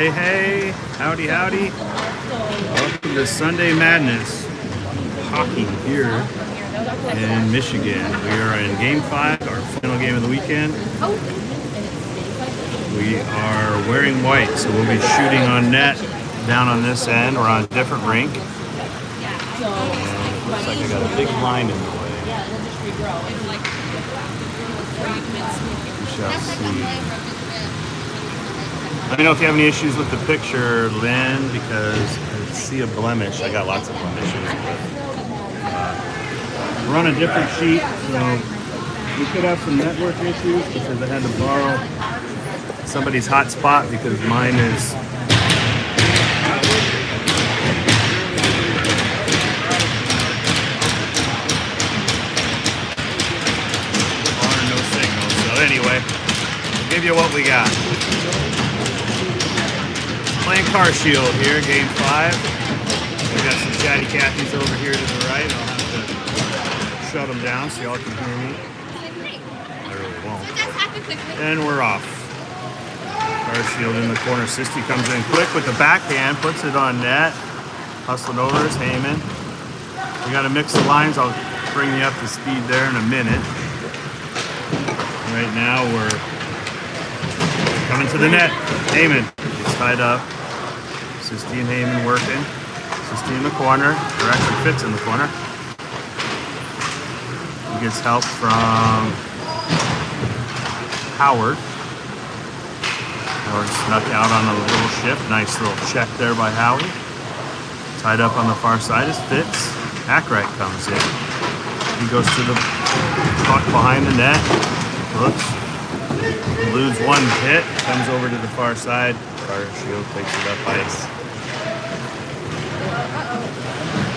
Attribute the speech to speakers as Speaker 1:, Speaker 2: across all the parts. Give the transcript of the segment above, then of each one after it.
Speaker 1: Hey, hey, howdy, howdy. Welcome to Sunday Madness hockey here in Michigan. We are in Game 5, our final game of the weekend. We are wearing white, so we'll be shooting on net down on this end. We're on a different rink. And it looks like I got a big line in the way. We shall see. Let me know if you have any issues with the picture, Lynn, because I see a blemish. I got lots of blemishes. We're on a different sheet, so we could have some network issues because I had to borrow somebody's hotspot because mine is no signal. So anyway, we'll give you what we got. Playing Car Shield here, Game 5. We got some chatty Cathy's over here to the right. I'll have to shut them down so y'all can hear me. I really won't. And we're off. Car Shield in the corner. Sisti comes in quick with the backhand, puts it on net. Hustling over is Heyman. We got to mix the lines. I'll bring you up to speed there in a minute. Right now we're coming to the net. Heyman gets tied up. Sisti and Heyman working. Sisti in the corner. Or actually fits in the corner. He gets help from Howard. Howard snuck out on a little shift. Nice little check there by Howie. Tied up on the far side is Fitz. Ackright comes in. He goes to the puck behind the net. Looks. Eludes one hit. Comes over to the far side. Car Shield takes it up ice.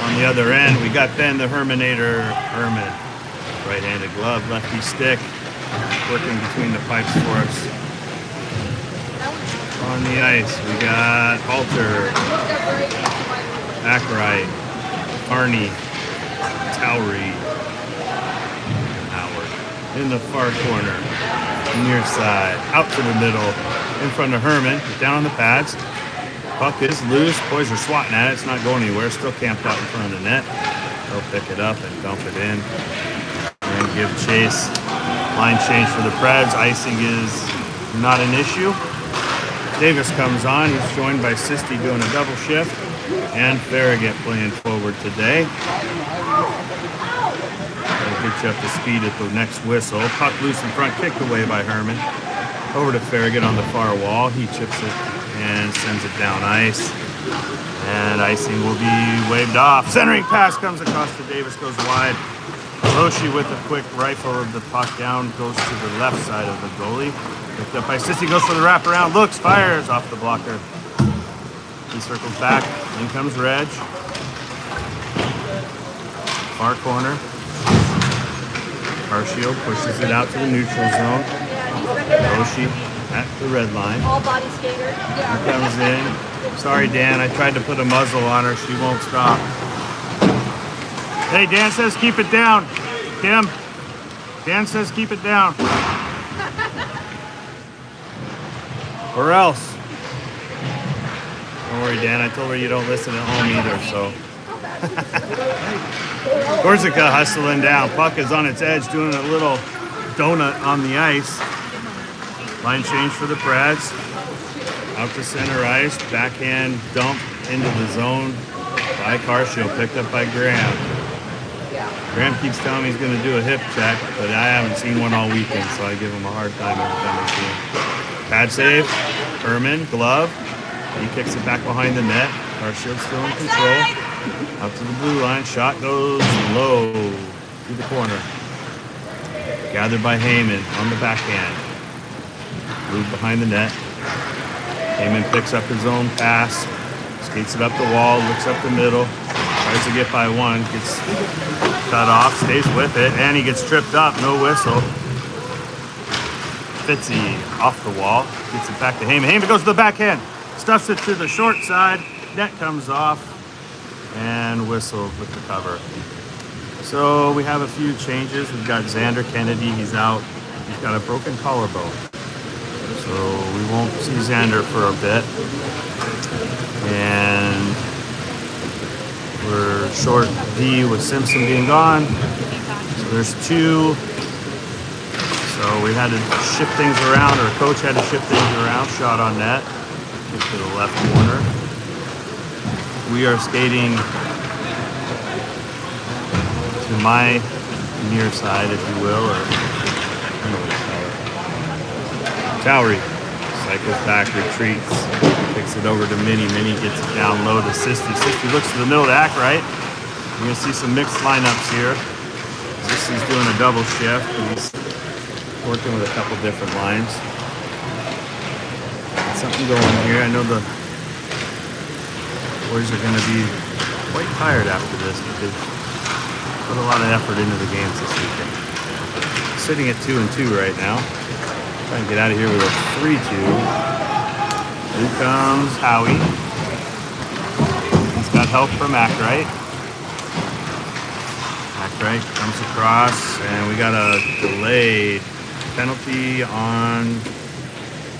Speaker 1: On the other end, we got Ben the Herminator Herman. Right-handed glove, lefty stick. Working between the pipes for us. On the ice, we got Halter, Ackright, Arnie, Towery, Howard. In the far corner, near side, out to the middle, in front of Herman, down on the pads. Puck is loose, boys are swatting at it, it's not going anywhere, still camped out in front of the net. They'll pick it up and dump it in. And give chase. Line change for the Preds, icing is not an issue. Davis comes on. He's joined by Sisti doing a double shift. And Farragut playing forward today. That'll get you up to speed at the next whistle. Puck loose in front, kicked away by Herman. Over to Farragut on the far wall. He chips it and sends it down ice. And icing will be waved off. Centering pass comes across to Davis, goes wide. Roshi with a quick rifle of the puck down, goes to the left side of the goalie. Picked up by Sisti, goes for the wraparound, looks, fires off the blocker. He circles back, in comes Reg. Far corner. Car Shield pushes it out to the neutral zone. Roshi at the red line.
Speaker 2: All body skater.
Speaker 1: He comes in. Sorry, Dan, I tried to put a muzzle on her, she won't stop. Hey, Dan says keep it down. Kim, Dan says keep it down. Or else. Don't worry, Dan. I told her you don't listen at home either, so. Corsica hustling down. Puck is on its edge, doing a little donut on the ice. Line change for the Preds. Out to center ice. Backhand dump into the zone by Car Shield. Picked up by Graham. Graham keeps telling me he's going to do a hip check, but I haven't seen one all weekend, so I give him a hard time every time I see him. Pad save, Herman, glove. He kicks it back behind the net. Car Shield still in control. Up to the blue line. Shot goes low to the corner. Gathered by Heyman on the backhand. Moved behind the net. Heyman picks up his own pass. Skates it up the wall. Looks up the middle. Tries to get by one. Gets cut off. Stays with it. And he gets tripped up. No whistle. Fitzy off the wall. Gets it back to Heyman. Heyman goes to the backhand. Stuffs it to the short side. Net comes off. And whistled with the cover. So we have a few changes. We've got Xander Kennedy. He's out. He's got a broken collarbone. So we won't see Xander for a bit. And we're short D with Simpson being gone. So there's 2. So we had to shift things around, or coach had to shift things around. Shot on net. Kick to the left corner. We are skating to my near side, if you will, or Towery cycles back, retreats, kicks it over to Minnie. Minnie gets it down low to Sisty. Sisty looks to the middle to act right. You're gonna see some mixed lineups here. Sisty's doing a double shift, and he's working with a couple different lines. Got something going here. I know the boys are gonna be quite tired after this because put a lot of effort into the games this weekend. Sitting at 2-2 right now. Trying to get out of here with a 3-2. Here comes Howie. He's got help from Ackright. Ackright comes across, and we got a delayed penalty on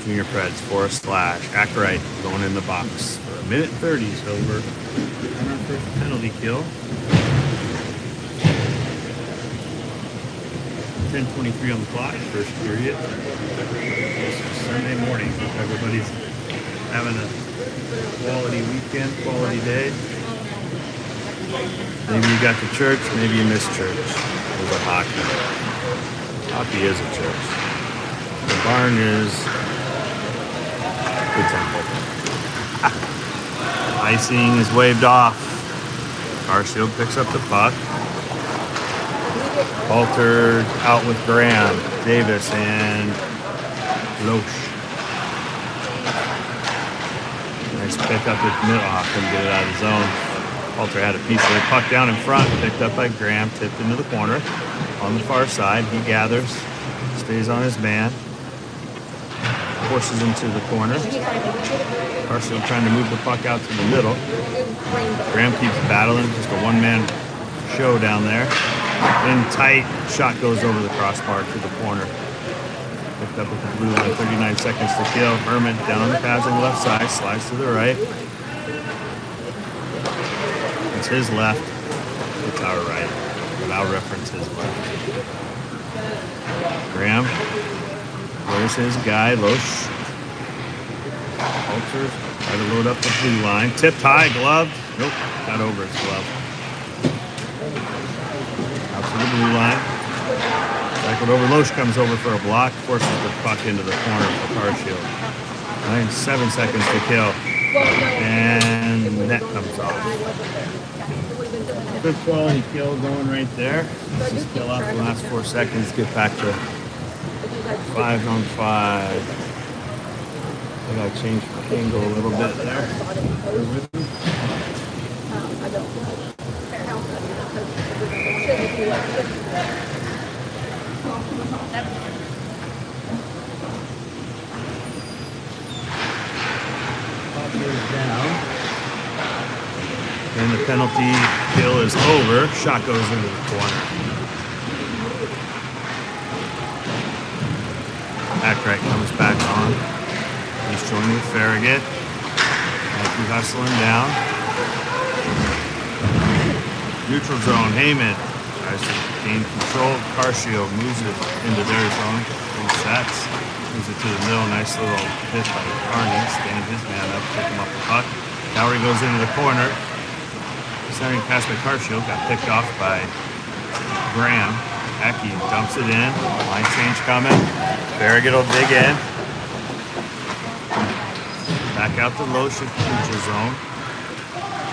Speaker 1: Junior Preds for a slash. Ackright going in the box for 1:30 over on our first penalty kill. 10:23 on the clock, first period. Sunday morning. Everybody's having a quality weekend, quality day. Maybe you got to church, maybe you missed church. It was hockey. Hockey is a church. The barn is the temple. Icing is waved off. Carshield picks up the puck. Altered out with Graham, Davis, and Loesch. Nice pick up with Middlehoff, couldn't get it out of the zone. Alter had a piece of the puck down in front, picked up by Graham, tipped into the corner. On the far side, he gathers, stays on his man, forces him to the corner. Carshield trying to move the puck out to the middle. Graham keeps battling, just a one-man show down there. In tight, shot goes over the crossbar to the corner. Picked up with the blue line, 39 seconds to kill. Herman down on the pads on the left side, slides to the right. It's his left, it's our right. But I'll reference his left. Graham, there's his guy, Loesch. Alters, try to load up the blue line. Tipped high, gloved. Nope, got over his glove. Out to the blue line. Cycled over. Loesch comes over for a block. Forces the puck into the corner for Carshield. 7 seconds to kill. And the net comes off. Good quality kill going right there. Let's just kill off the last 4 seconds. Get back to 5-on-5. I gotta change the angle a little bit there. Down. And the penalty kill is over. Shot goes into the corner. Ackright comes back on. He's joined with Farragut. Matthew hustling down. Neutral zone. Heyman tries to gain control. Carshield moves it into their zone. Resets. Moves it to the middle. Nice little hit by Carney. Stand his man up. Pick him up the puck. Towery goes into the corner. Centering pass by Carshield. Got picked off by Graham. Ecky dumps it in. Line change coming. Farragut will dig in. Back out to Loesch at neutral zone.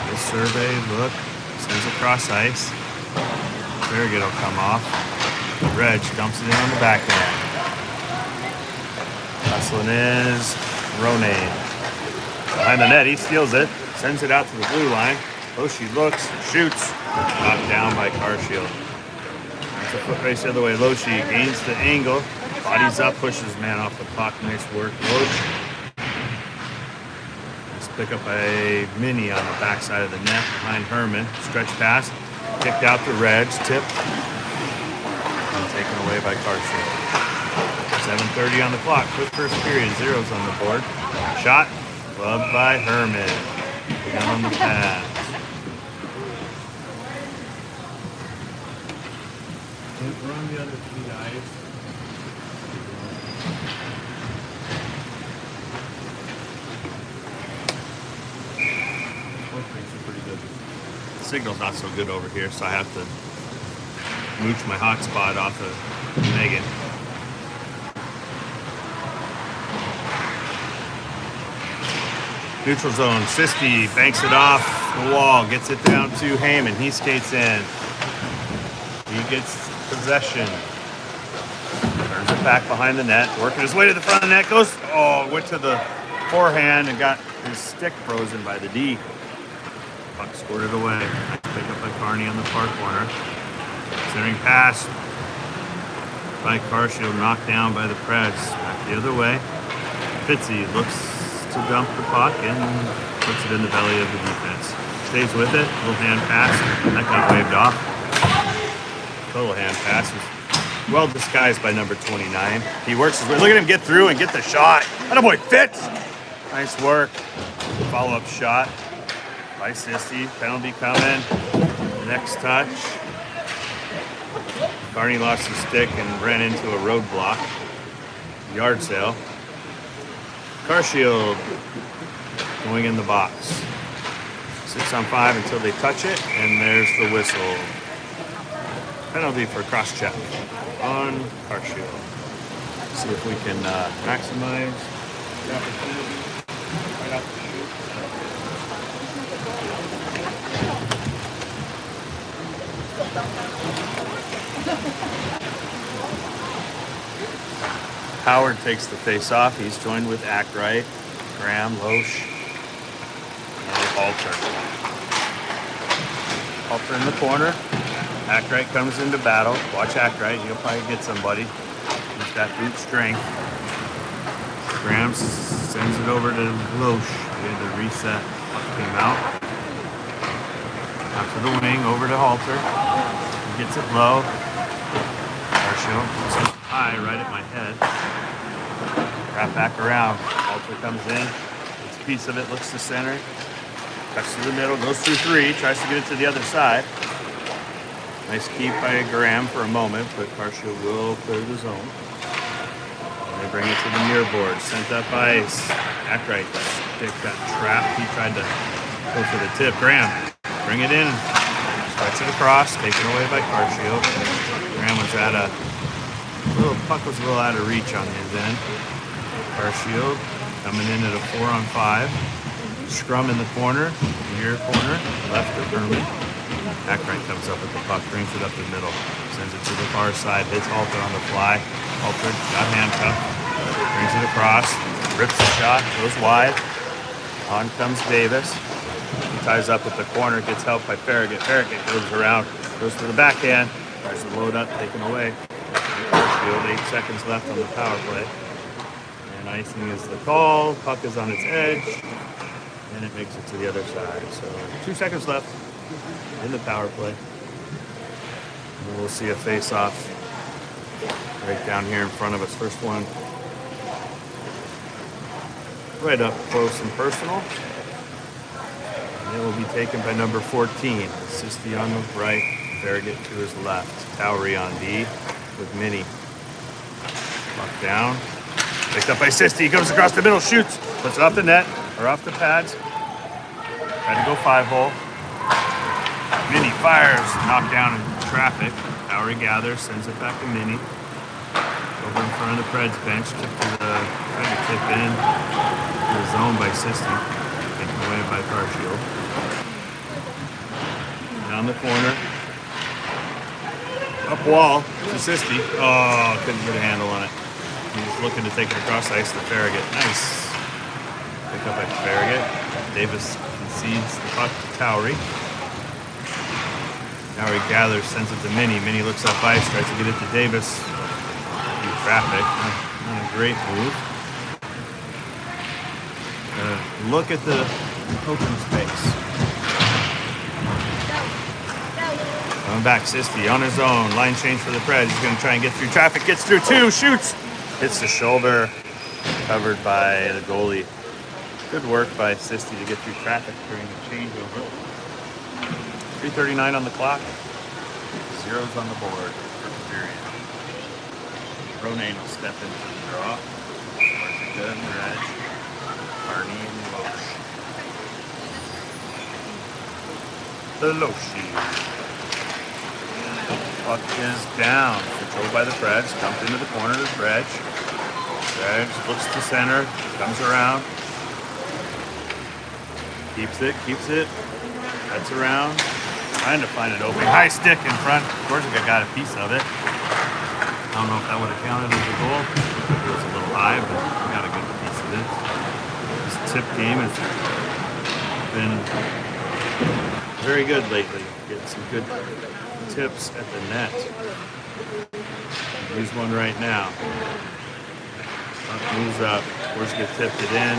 Speaker 1: The survey, look. Sends across ice. Farragut will come off. Reg dumps it in on the backhand. Hustling is Ronay. Behind the net, he steals it. Sends it out to the blue line. Loesch looks, shoots. Knocked down by Carshield. That's a foot race the other way. Loesch gains the angle. Bodies up, pushes man off the puck. Nice work, Loesch. Nice pick up by Minnie on the backside of the net behind Herman. Stretch pass. Kicked out to Reg. Tip. And taken away by Carshield. 7:30 on the clock. Quick first period. Zeros on the board. Shot. Gloved by Herman. Down on the pads. We're on the other three guys. Pretty good. The signal's not so good over here, so I have to mooch my hotspot off of Megan. Neutral zone. Sisti banks it off the wall, gets it down to Heyman. He skates in. He gets possession. Turns it back behind the net, working his way to the front of the net. Goes, went to the forehand and got his stick frozen by the D. Puck scored it away. Nice pick up by Carney on the far corner. Centering pass by Carshield, knocked down by the Preds. Back the other way. Fitzy looks to dump the puck and puts it in the belly of the defense. Stays with it. Little hand pass. That got waved off. Total hand pass was well disguised by number 29. He works his way. Look at him get through and get the shot. Attaboy, Fitz! Nice work. Follow-up shot by Sisti. Penalty coming. Next touch. Carney lost his stick and ran into a roadblock. Yard sale. Carshield going in the box. 6 on 5 until they touch it, and there's the whistle. Penalty for cross-check on Carshield. See if we can maximize the opportunity right off the shoot. Howard takes the face-off. He's joined with Ackright, Graham, Loesch, and Halter. Halter in the corner. Ackright comes into battle. Watch Ackright. He'll probably get somebody. He's got boot strength. Graham sends it over to Loesch. He had to reset. Puck came out. Out to the wing, over to Halter. He gets it low. Carshield puts it high, right at my head. Wrap back around. Halter comes in. Gets a piece of it, looks to center. Cuts to the middle, goes through 3, tries to get it to the other side. Nice keep by Graham for a moment, but Carshield will clear the zone. And they bring it to the near board. Sent up ice. Ackright stick got trapped. He tried to go for the tip. Graham, bring it in. Stretch it across, taken away by Carshield. Graham was at puck was a little out of reach on his end. Carshield coming in at a 4 on 5. Scrum in the corner, near corner, left of Herman. Ackright comes up with the puck, brings it up the middle, sends it to the far side, hits Halter on the fly. Halter got handcuffed, brings it across, rips the shot, goes wide. On comes Davis. He ties up at the corner, gets helped by Farragut. Farragut goes around, goes to the backhand, tries to load up, taken away. Carshield, 8 seconds left on the power play. And icing is the call. Puck is on its edge. And it makes it to the other side. So 2 seconds left in the power play. And we'll see a face-off right down here in front of us. First one right up close and personal. And it will be taken by number 14. Sisti on the right, Farragut to his left. Towery on D with Minnie. Puck down. Picked up by Sisti. He goes across the middle, shoots. Puts it off the net, or off the pads. Tried to go 5-hole. Minnie fires, knocked down in traffic. Towery gathers, sends it back to Minnie. Over in front of the Preds bench, tried to tip in to the zone by Sisti. Taken away by Carshield. Down the corner. Up wall to Sisti. Oh, couldn't get a handle on it. He's looking to take it across ice to Farragut. Nice. Pick up by Farragut. Davis concedes the puck to Towery. Towery gathers, sends it to Minnie. Minnie looks up ice, tries to get it to Davis. Through traffic. Not a great move. Look at the open space. Coming back, Sisti on his own. Line change for the Preds. He's going to try and get through traffic. Gets through 2, shoots. Hits the shoulder, covered by the goalie. Good work by Sisti to get through traffic during the changeover. 3:39 on the clock. Zeros on the board. First period. Ronane will step into the draw. Corsica and Reg. Arnie and Losh. The Loshi. Puck is down. Controlled by the Preds. Dumped into the corner to Reg. Reg looks to center. Comes around. Keeps it. Cuts around. Trying to find it open. High stick in front. Corsica got a piece of it. I don't know if that would have counted as a goal. It was a little high, but we got a good piece of it. This tip game has been very good lately. Getting some good tips at the net. Use one right now. Moves up. Corsica tipped it in.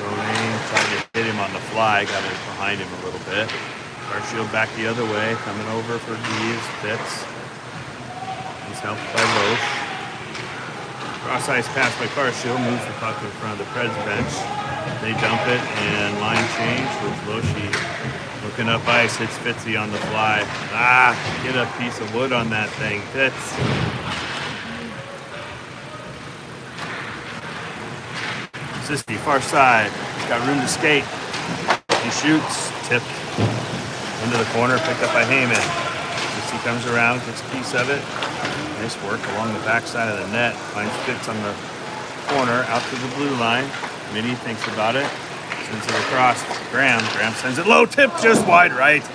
Speaker 1: Ronane tried to hit him on the fly. Got it behind him a little bit. Carshield back the other way. Coming over for Deves. Fits. He's helped by Losh. Cross ice pass by Carshield. Moves the puck in front of the Preds bench. They dump it and line change with Loshi looking up ice. Hits Fitzy on the fly. Get a piece of wood on that thing. Fitz. Sisti, far side. He's got room to skate. He shoots. Tipped into the corner. Picked up by Heyman. Sisti comes around. Gets a piece of it. Nice work along the backside of the net. Finds Fitz on the corner. Out to the blue line. Minnie thinks about it. Sends it across. Graham. Graham sends it low. Tip just wide right.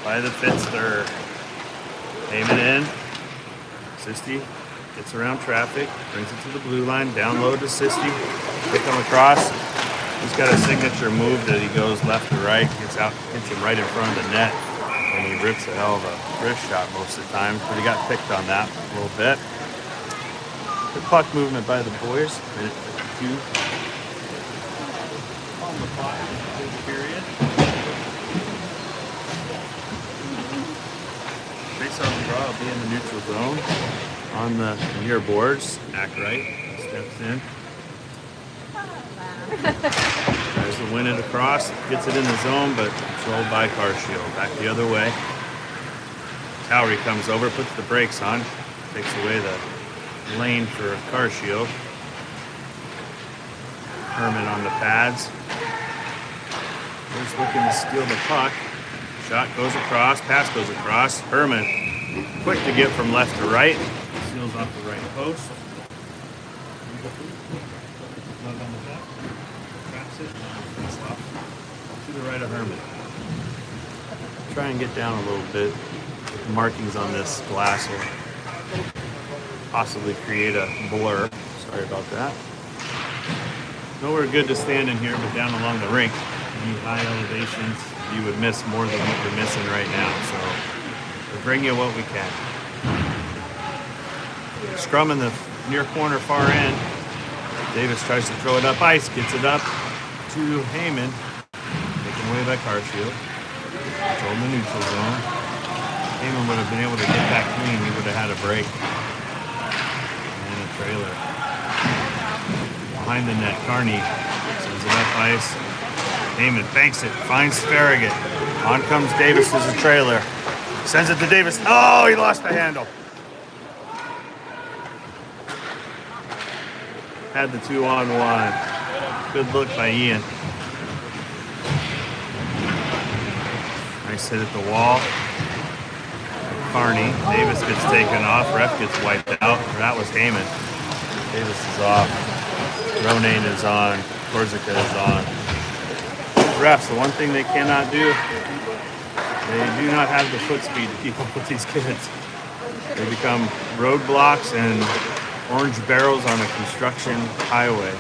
Speaker 1: By the Fitz third. Heyman in. Sisti gets around traffic. Brings it to the blue line. Down low to Sisti. Pick him across. He's got a signature move that he goes left to right. Gets out. Hits him right in front of the net. And he rips a hell of a wrist shot most of the time. But he got picked on that a little bit. Good puck movement by the boys. Minute 52. On the clock in the third period. Face-off draw will be in the neutral zone. On the near boards. Act right. Steps in. Tries to win it across. Gets it in the zone, but controlled by Carshield. Back the other way. Towery comes over, puts the brakes on. Takes away the lane for Carshield. Herman on the pads. He's looking to steal the puck. Shot goes across. Pass goes across. Herman, quick to get from left to right. Seals off the right post. Traps it. To the right of Herman. Try and get down a little bit. The markings on this glass will possibly create a blur. Sorry about that. Nowhere good to stand in here, but down along the rink. Any high elevations, you would miss more than what we're missing right now. So we'll bring you what we can. Scrum in the near corner, far end. Davis tries to throw it up ice, gets it up to Heyman. Taken away by Carshield. Control the neutral zone. Heyman would have been able to get that clean. He would have had a break. And a trailer. Behind the net, Carney sends it up ice. Heyman banks it, finds Farragut. On comes Davis as a trailer. Sends it to Davis. Oh, he lost the handle. Had the 2-on-1. Good look by Ian. Nice hit at the wall. Carney. Davis gets taken off. Ref gets wiped out. That was Heyman. Davis is off. Ronane is on. Corsica is on. Refs, the one thing they cannot do, they do not have the foot speed to keep up with these kids. They become roadblocks and orange barrels on a construction highway.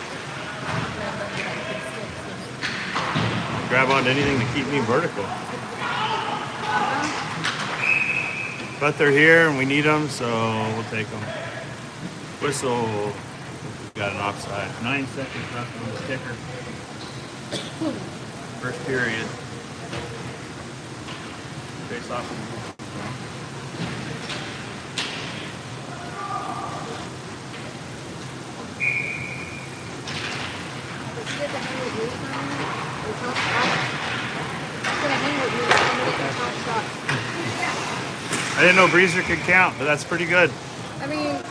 Speaker 1: Grab onto anything to keep me vertical. But they're here and we need them, so we'll take them. Whistle. We've got an offside. 9 seconds left on the ticker. First period. Face off. I didn't know Breezer could count, but that's pretty good.
Speaker 2: I mean,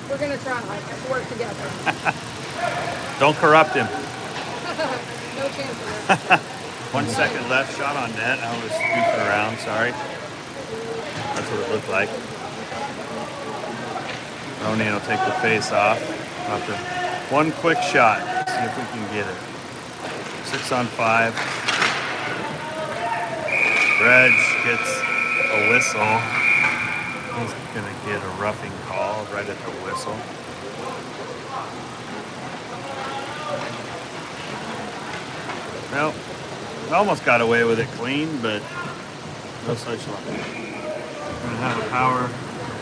Speaker 2: we're gonna try to work together.
Speaker 1: Don't corrupt him.
Speaker 2: No chance of it.
Speaker 1: 1 second left, shot on net. I was goofing around, sorry. That's what it looked like. Ronan will take the face off. After one quick shot. See if we can get it. 6 on 5. Reg gets a whistle. He's gonna get a roughing call right at the whistle. Well, almost got away with it clean, but no such luck. We're gonna have a power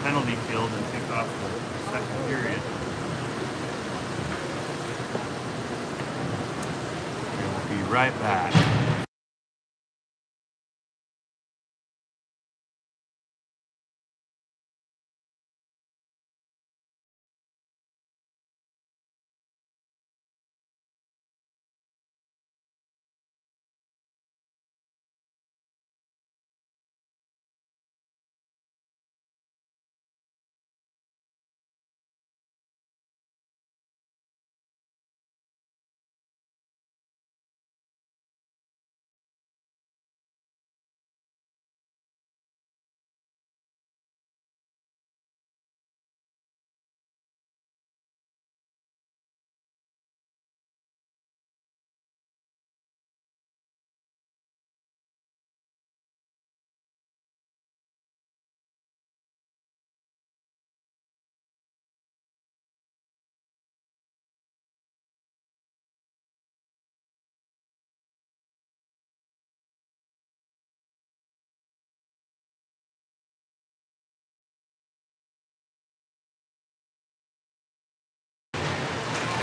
Speaker 1: penalty field and kick off the second period. And we'll be right back.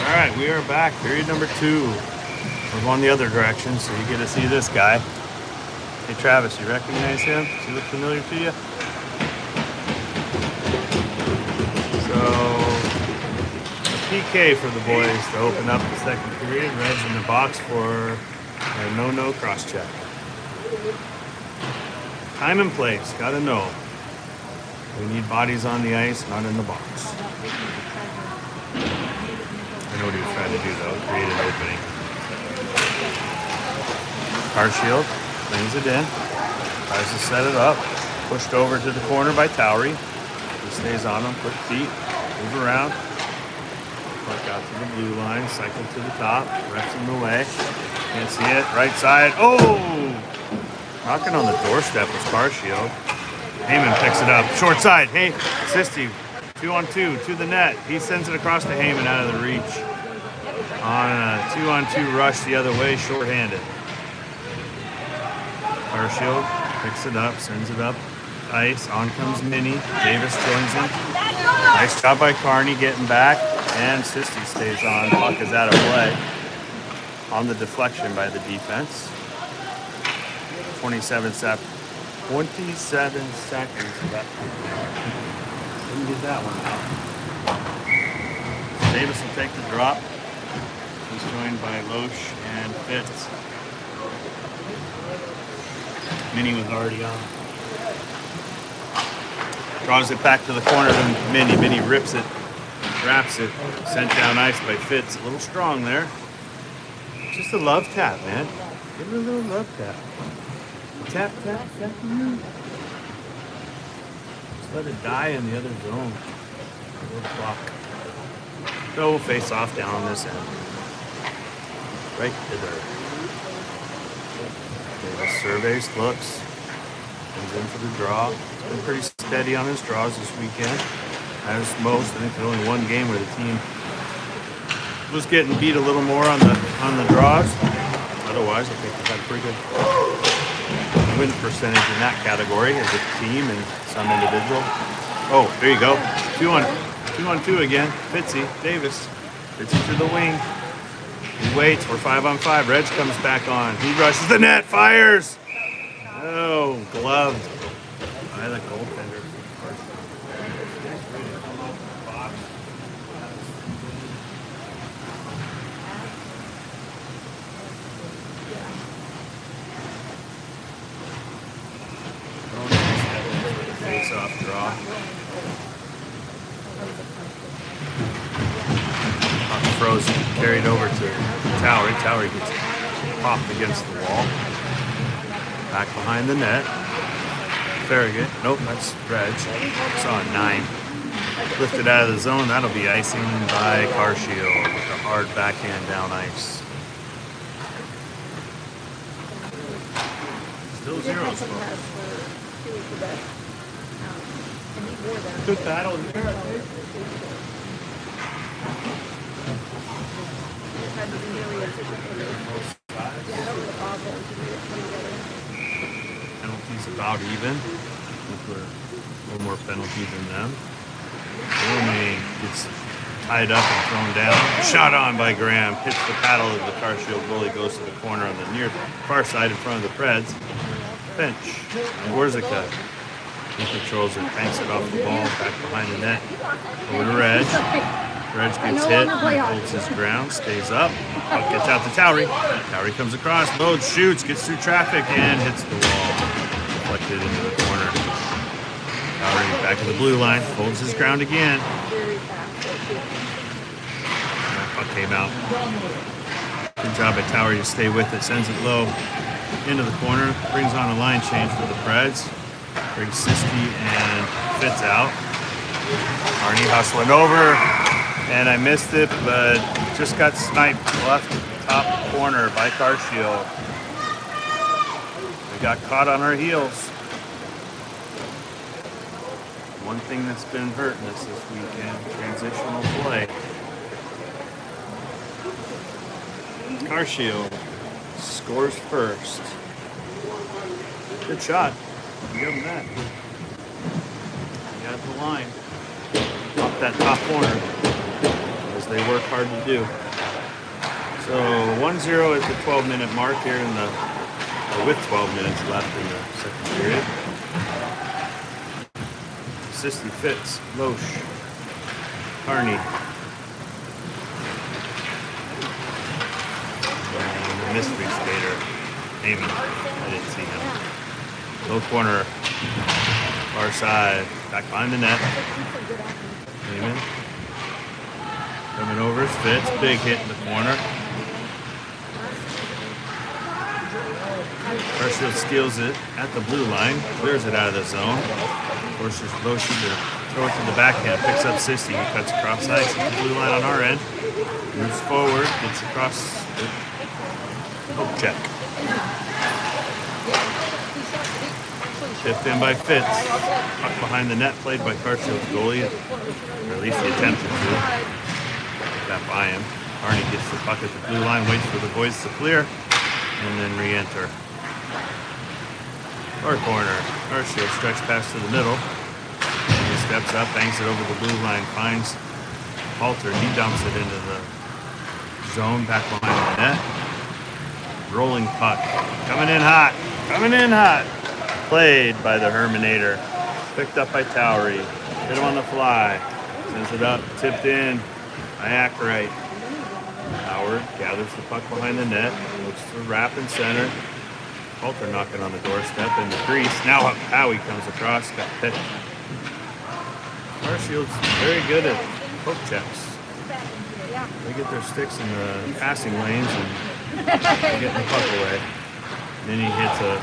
Speaker 1: All right, we are back. Period number 2. We're going the other direction, so you get to see this guy. Hey, Travis, you recognize him? Does he look familiar to you? So, a PK for the boys to open up the second period. Red's in the box for a no-no cross-check. Time and place, gotta know. We need bodies on the ice, not in the box. I know what he was trying to do though, create an opening. Carshield brings it in, tries to set it up, pushed over to the corner by Towery. He stays on him, quick feet, move around. Puck out to the blue line, cycle to the top, refs in the way. Can't see it, right side, oh! Knocking on the doorstep was Carshield. Heyman picks it up, short side, hey, Sisti. 2-on-2 to the net. He sends it across to Heyman out of the reach. On a 2-on-2 rush the other way, shorthanded. Carshield picks it up, sends it up ice. On comes Minnie. Davis joins him. Nice job by Carney getting back. And Sisti stays on. Puck is out of play. On the deflection by the defense. 27 seconds left. Didn't get that one out. Davis will take the drop. He's joined by Loesch and Fitz. Minnie was already on. Draws it back to the corner to Minnie. Minnie rips it, wraps it, sent down ice by Fitz. A little strong there. Just a love tap, man. Give her a little love tap. Tap, tap, tap. Let it die in the other zone. A little block. So we'll face off down on this end. Right hither. Davis surveys, looks. Comes in for the draw. He's been pretty steady on his draws this weekend. As most, I think there's only one game where the team was getting beat a little more on the draws. Otherwise, I think they've had a pretty good win percentage in that category as a team and some individual. Oh, there you go. 2-on-2 again. Fitzy, Davis. Fitzy to the wing. He waits. We're 5-on-5. Reg comes back on. He rushes the net. Fires. Oh, gloved by the goaltender. Face-off draw. Frozen, carried over to Towery. Towery gets popped against the wall. Back behind the net. Farragut. Nope, that's Reg. Saw a 9. Lifted out of the zone. That'll be icing by Carshield with a hard backhand down ice. Still 0 score. Good battle here. Penalties about even. We're a little more penalty than them. Romaine gets tied up and thrown down. Shot on by Graham. Hits the paddle of the Carshield goalie. Goes to the corner on the near far side in front of the Preds. Bench. And Gorzica. He controls it. Banks it off the ball. Back behind the net. Over to Reg. Reg gets hit, holds his ground, stays up, puck gets out to Towery. Towery comes across, loads, shoots, gets through traffic, and hits the wall. Deflected into the corner. Towery back to the blue line, holds his ground again. Puck came out. Good job by Towery to stay with it, sends it low into the corner, brings on a line change for the Preds. Brings Siski and Fitz out. Arnie hustling over. And I missed it, but just got sniped left top corner by Carshield. We got caught on our heels. One thing that's been hurting us this weekend, transitional play. Carshield scores first. Good shot. Give him that. He got the line. Off that top corner. They work hard to do. So 1-0 at the 12-minute mark here in the, with 12 minutes left in the second period. Sisti, Fitz, Loesch, Carney. And the mystery skater, Amy. I didn't see him. Low corner, far side, back behind the net. Amen. Coming over is Fitz, big hit in the corner. Carshield steals it at the blue line, clears it out of the zone. Forces Loesch to throw it to the backhand, picks up Sisti, he cuts across ice at the blue line on our end. Moves forward, gets across the hook check. Tipped in by Fitz. Puck behind the net, played by Carshield's goalie, or at least he attempted to. That by him. Arnie gets the puck at the blue line, waits for the boys to clear, and then re-enter. Far corner. Carshield stretch pass to the middle. He steps up, bangs it over the blue line, finds Halter. He dumps it into the zone back behind the net. Rolling puck. Coming in hot. Coming in hot. Played by the Herminator. Picked up by Towery. Hit him on the fly. Sends it up. Tipped in. Iacrite. Howard gathers the puck behind the net, looks to wrap in center. Halter knocking on the doorstep in the crease. Now Howie comes across, got picked. Carshield's very good at poke checks. They get their sticks in the passing lanes and getting the puck away. Then he hits a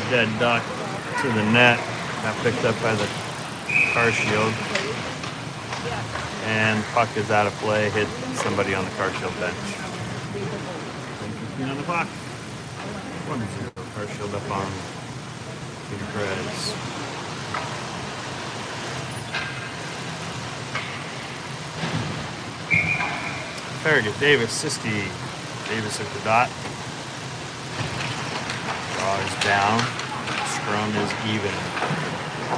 Speaker 1: dead duck to the net. Got picked up by the Carshield. And puck is out of play, hit somebody on the Carshield bench. 1:15 on the clock. 1-0. Carshield up on Jr Preds. Farragut, Davis, Sisti. Davis at the dot. Draw is down. Scrum is even.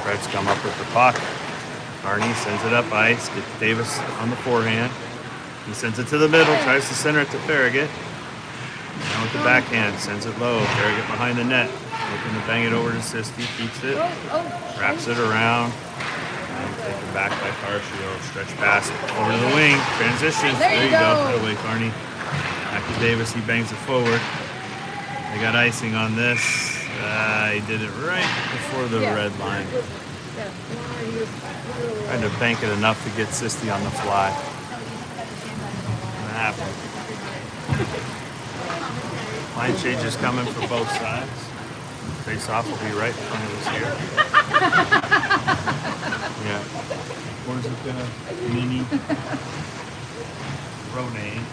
Speaker 1: Preds come up with the puck. Arnie sends it up ice, gets Davis on the forehand. He sends it to the middle, tries to center it to Farragut. Now with the backhand, sends it low. Farragut behind the net, looking to bang it over to Sisti, keeps it, wraps it around, and taken back by Carshield. Stretch pass over to the wing, transition. There you go. That away, Carney. Back to Davis, he bangs it forward. They got icing on this. He did it right before the red line.
Speaker 2: Yeah. He was literally
Speaker 1: Tried to bank it enough to get Sisti on the fly. That happened. Line changes coming for both sides. Face off will be right in front of us here. Yeah. Where's it gonna? Mini. Ronane.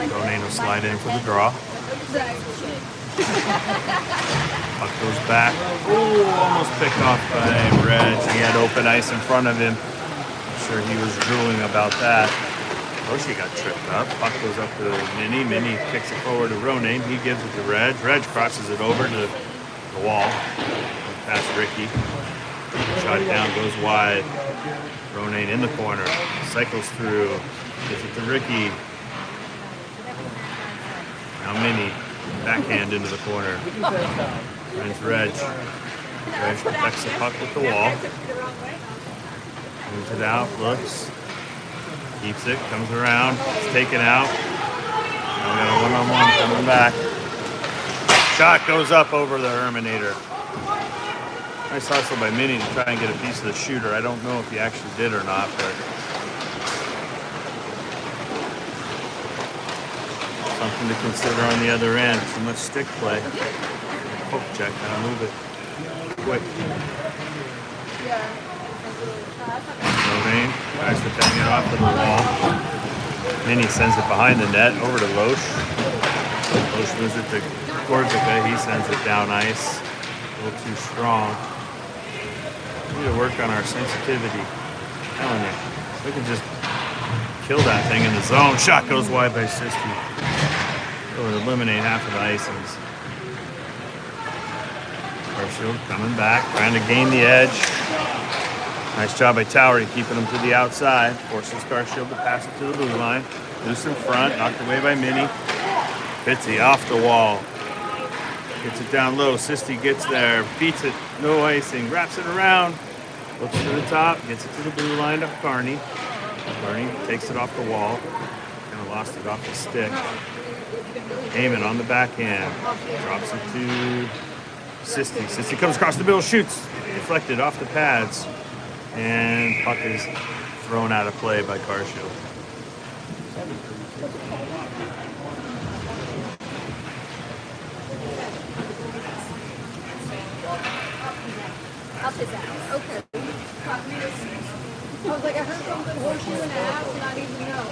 Speaker 1: Ronane will slide in for the draw. Puck goes back. Oh, almost picked off by Reg. He had open ice in front of him. I'm sure he was drooling about that. She got tripped up. Puck goes up to Mini. Mini kicks it forward to Ronane. He gives it to Reg. Reg crosses it over to the wall. Past Ricky. Shot down, goes wide. Ronane in the corner. Cycles through. Gives it to Ricky. Now Mini. Backhand into the corner. Finds Reg. Reg protects the puck with the wall. Moves it out. Looks. Keeps it, comes around, it's taken out. Now we got a one-on-one coming back. Shot goes up over the Herminator. Nice hustle by Mini to try and get a piece of the shooter. I don't know if he actually did or not, but something to consider on the other end. Too much stick play. Poke check, gotta move it quick. Ronane tries to bang it off of the wall. Mini sends it behind the net over to Loesch. Loesch moves it to Gorzica. He sends it down ice. A little too strong. We need to work on our sensitivity. I'm telling you, we can just kill that thing in the zone. Shot goes wide by Sisti. It would eliminate half of the icings. Carshield coming back, trying to gain the edge. Nice job by Towery keeping him to the outside. Forces Carshield to pass it to the blue line. Loose in front, knocked away by Mini. Fitzy off the wall. Gets it down low. Sisti gets there, beats it, no icing, wraps it around. Looks to the top, gets it to the blue line to Carney. Carney takes it off the wall. Kind of lost it off the stick. Heyman on the backhand. Drops it to Sisti. Sisti comes across the middle, shoots. Deflected off the pads. And puck is thrown out of play by Carshield.
Speaker 2: up his ass. Okay. I was like, I heard something horseshoe in the ass and I didn't even know.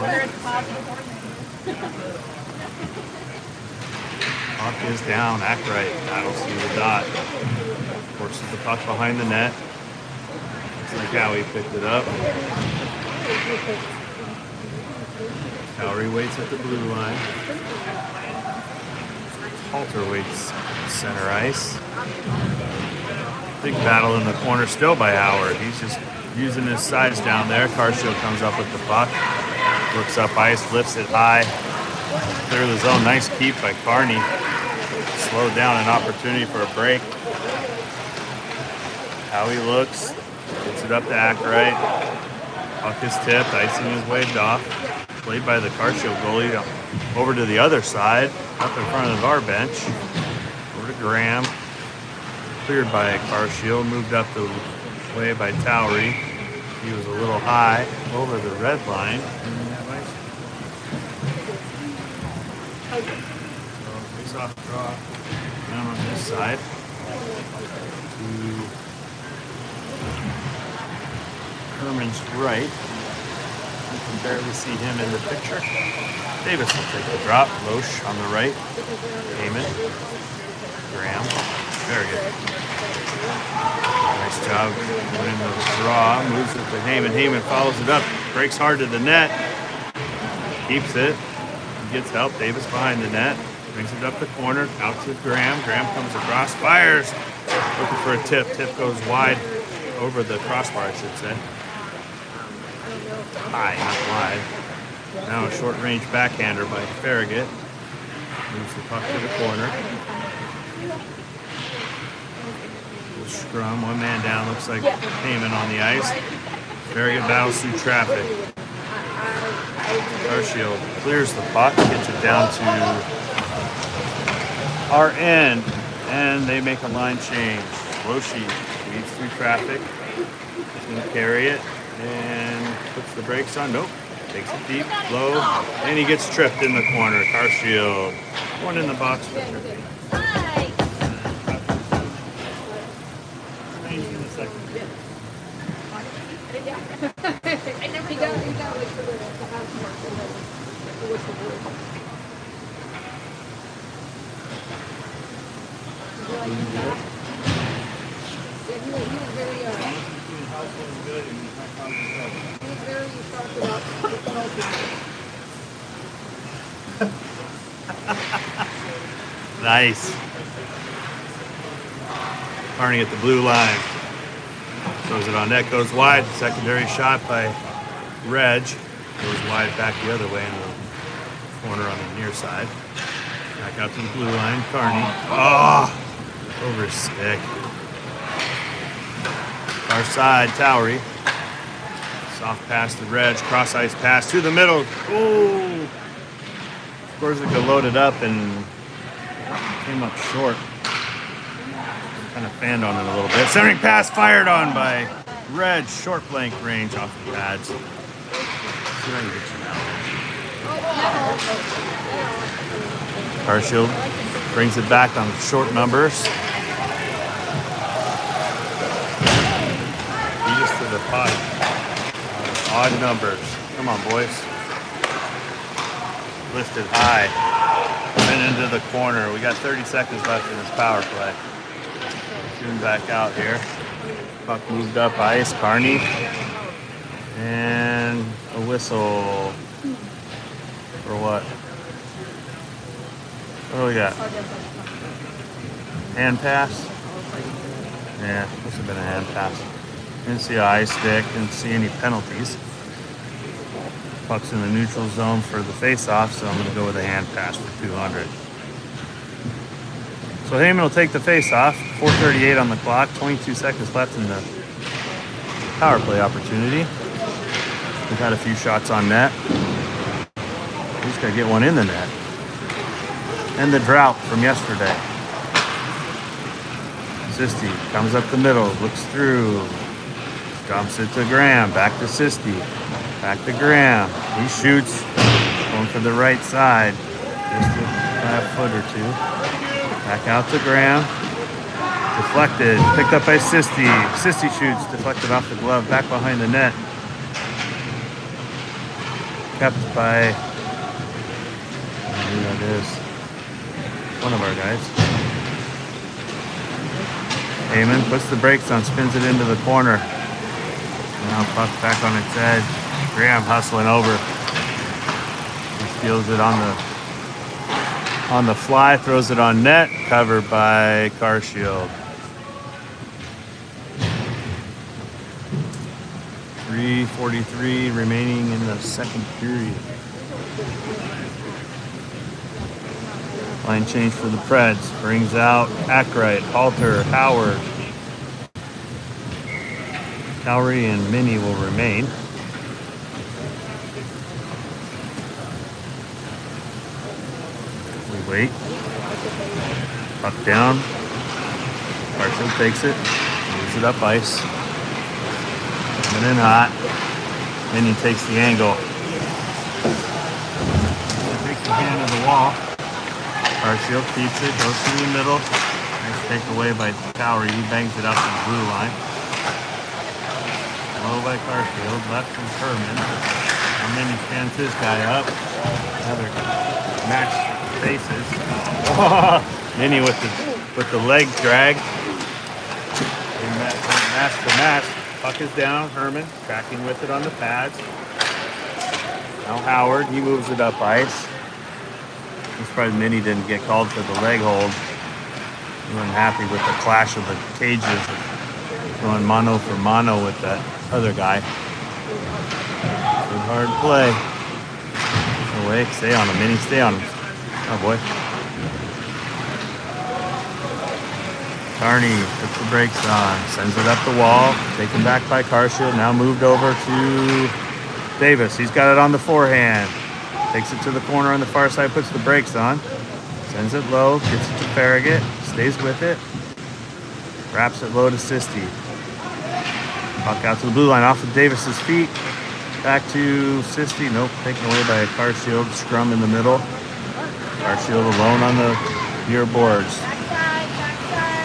Speaker 2: Whether it's positive or negative.
Speaker 1: Puck is down, act right. Battles through the dot. Forces the puck behind the net. Looks like Howie picked it up. Towery waits at the blue line. Halter waits center ice. Big battle in the corner still by Howard. He's just using his size down there. Carshield comes up with the puck. Looks up ice, lifts it high. Clear the zone. Nice keep by Carney. Slowed down, an opportunity for a break. Howie looks, gets it up to Ackright. Puck is tipped, icing is waved off. Played by the Carshield goalie over to the other side, up in front of our bench. Over to Graham. Cleared by Carshield, moved up the way by Towery. He was a little high over the red line. So face-off draw down on this side. To Herman's right. You can barely see him in the picture. Davis will take the drop. Loesch on the right. Heyman. Graham. Very good. Nice job winning the draw. Moves it to Heyman. Heyman follows it up. Breaks hard to the net. Keeps it. Gets help. Davis behind the net. Brings it up the corner. Out to Graham. Graham comes across. Fires. Looking for a tip. Tip goes wide. Over the crossbar, I should say. High, not wide. Now a short-range backhander by Farragut. Moves the puck to the corner. Little scrum. One man down. Looks like Heyman on the ice. Farragut battles through traffic. Carshield clears the puck, gets it down to our end, and they make a line change. Loshi weaves through traffic. He's going to carry it and puts the brakes on. Nope. Takes it deep, low, and he gets tripped in the corner. Carshield. One in the box for tripping. Nice. Carney at the blue line. Throws it on net, goes wide. Secondary shot by Reg. Goes wide back the other way in the corner on the near side. Back out to the blue line. Carney. Oh! Over his stick. Our side, Towery. Soft pass to Reg. Cross ice pass to the middle. Oh! Gorzica loaded up and came up short. Kind of fanned on it a little bit. Centering pass fired on by Reg. Short blank range off the pads. See if I can get you now. Carshield brings it back on short numbers. Beat us to the puck. Odd numbers. Come on, boys. Lifted high. And into the corner. We got 30 seconds left in this power play. Shooting back out here. Puck moved up ice. Carney. And a whistle. For what? What do we got? Hand pass? Yeah, must have been a hand pass. Didn't see an ice stick. Didn't see any penalties. Puck's in the neutral zone for the face-off, so I'm going to go with a hand pass for 200. So Heyman will take the face-off. 4:38 on the clock. 22 seconds left in the power play opportunity. We've had a few shots on net. We just got to get one in the net. And the drought from yesterday. Sisti comes up the middle, looks through, dumps it to Graham, back to Sisti, back to Graham. He shoots, going for the right side, just a half foot or two. Back out to Graham, deflected, picked up by Sisti. Sisti shoots, deflected off the glove, back behind the net. Kept by, who that is, one of our guys. Heyman puts the brakes on, spins it into the corner. Now puck back on its edge. Graham hustling over. He steals it on the fly, throws it on net, covered by Carshield. 3:43 remaining in the second period. Line change for the Preds. Brings out Ackright, Halter, Howard. Towery and Minnie will remain. We wait. Puck down. Carshield takes it. Moves it up ice. Coming in hot. Minnie takes the angle. Takes the hand of the wall. Carshield keeps it, goes through the middle. Nice takeaway by Towery. He bangs it out to the blue line. Low by Carshield, left from Herman. And then he stands his guy up. Another match faces. Minnie with the leg drag. Mask to mask. Puck is down. Herman tracking with it on the pads. Now Howard, he moves it up ice. I'm surprised Minnie didn't get called for the leg hold. He wasn't happy with the clash of the cages, going mano for mano with that other guy. Good hard play. Away, stay on him, Minnie, stay on him. Oh boy. Carney puts the brakes on, sends it up the wall, taken back by Carshield, now moved over to Davis, he's got it on the forehand. Takes it to the corner on the far side, puts the brakes on. Sends it low, gets it to Farragut, stays with it. Wraps it low to Sisti. Puck out to the blue line, off of Davis's feet. Back to Sisti. Nope, taken away by a car shield. Scrum in the middle. Car shield alone on the near boards.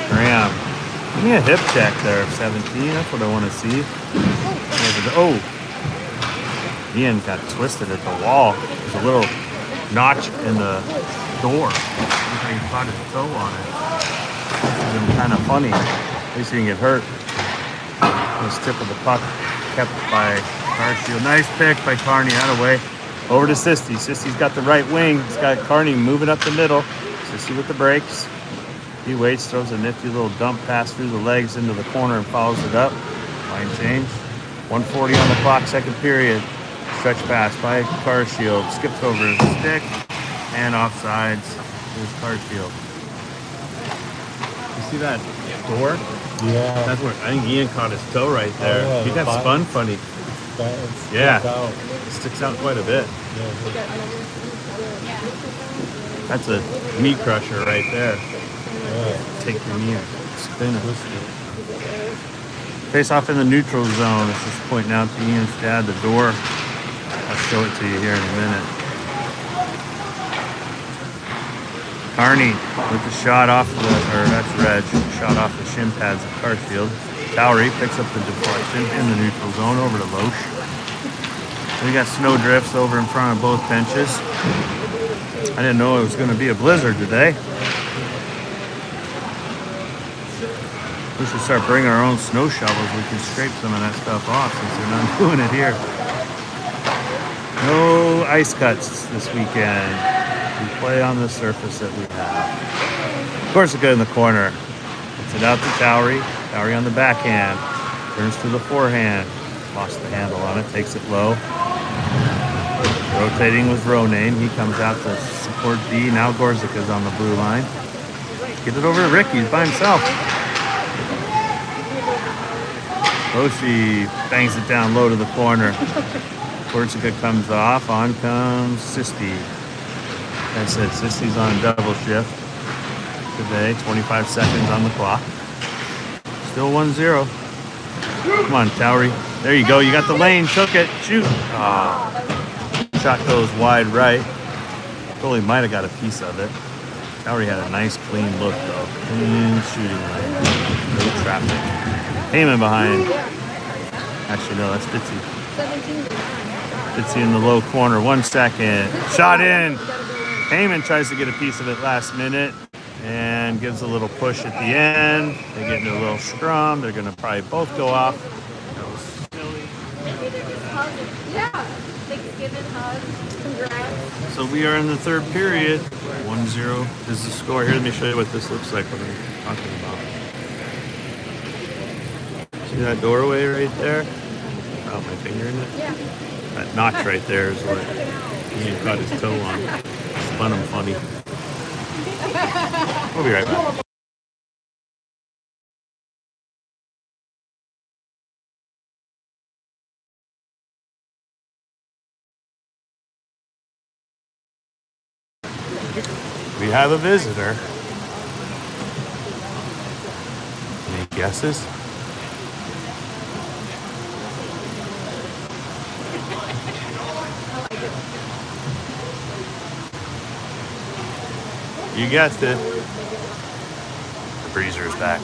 Speaker 1: Graham. Give me a hip check there of 17. That's what I want to see. Oh! Ian got twisted at the wall. There's a little notch in the door. He caught his toe on it. It's kind of funny. At least he didn't get hurt. This tip of the puck kept by Carshield. Nice pick by Carney, out of way. Over to Sisti. Sisti's got the right wing. He's got Carney moving up the middle. Sisti with the brakes. He waits, throws a nifty little dump pass through the legs into the corner and follows it up. Line change. 1:40 on the clock, second period. Stretch pass by Carshield. Skips over his stick and offsides. Here's Carshield. You see that door?
Speaker 3: Yeah.
Speaker 1: That's where I think Ian caught his toe right there.
Speaker 3: Oh, yeah,
Speaker 1: He got spun funny. Yeah. It sticks out quite a bit. That's a knee crusher right there. Take your knee and spin it. Face off in the neutral zone. It's just pointing out to Ian's dad the door. I'll show it to you here in a minute. Carney with the shot off that's Reg. Shot off the shin pads of Carsfield. Towery picks up the deflection in the neutral zone over to Loesch. We got snow drifts over in front of both benches. I didn't know it was going to be a blizzard today. We should start bringing our own snow shovels. We can scrape some of that stuff off since they're not doing it here. No ice cuts this weekend. We play on the surface that we have. Corsica in the corner. Gets it out to Towery. Towery on the backhand. Turns to the forehand. Lost the handle on it. Takes it low. Rotating with Ronayne. He comes out to support D. Now Gorsica's on the blue line. Get it over to Ricky. He's by himself. Oshie bangs it down low to the corner. Gorsica comes off. On comes Sisti. That's it. Sisti's on double shift today. 25 seconds on the clock. Still 1-0. Come on, Towery. There you go. You got the lane. Took it. Shoot. Oh. Shot goes wide right. Goalie might have got a piece of it. Towery had a nice clean look though. Clean shooting lane. No traffic. Heyman behind. Actually, no, that's Fitzy. Fitzy in the low corner. 1 second. Shot in. Heyman tries to get a piece of it last minute and gives a little push at the end. They get into a little scrum. They're going to probably both go off. That was silly.
Speaker 2: Yeah. Thanksgiving hug. Congrats.
Speaker 1: So we are in the third period. 1-0 is the score. Here, let me show you what this looks like, what I'm talking about. See that doorway right there? Out my finger in it?
Speaker 2: Yeah.
Speaker 1: That notch right there is what he caught his toe on. Spun him funny. We'll be right back. We have a visitor. Any guesses? You guessed it. The breezer is back.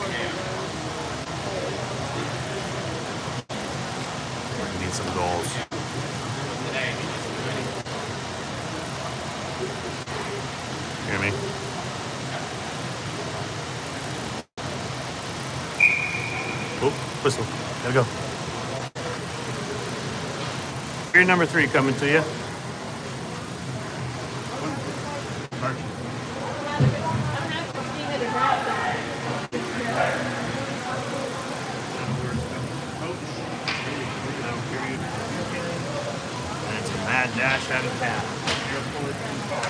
Speaker 1: We need some goals. Hear me? Oh, whistle. Gotta go. Here, number 3 coming to you. And it's a mad dash out of town. Airport and car.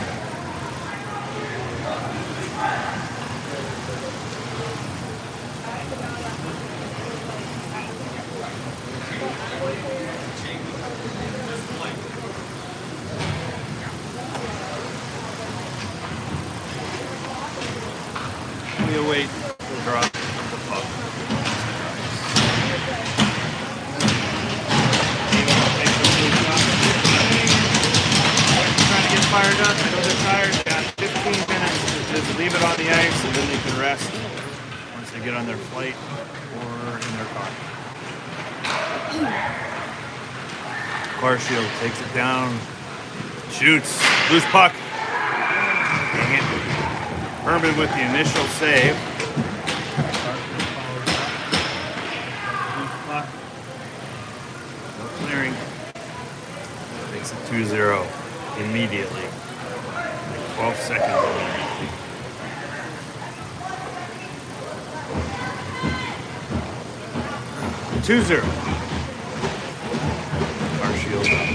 Speaker 1: We await the drop of the puck. Trying to get fired up. I know they're tired. Got 15 minutes to just leave it on the ice, and then they can rest once they get on their flight or in their car. Carshield takes it down, shoots, loose puck. Dang it. Herman with the initial save. Loose puck. No clearing. Makes it 2-0 immediately. Like 12 seconds immediately. Two-zero. Carshield up.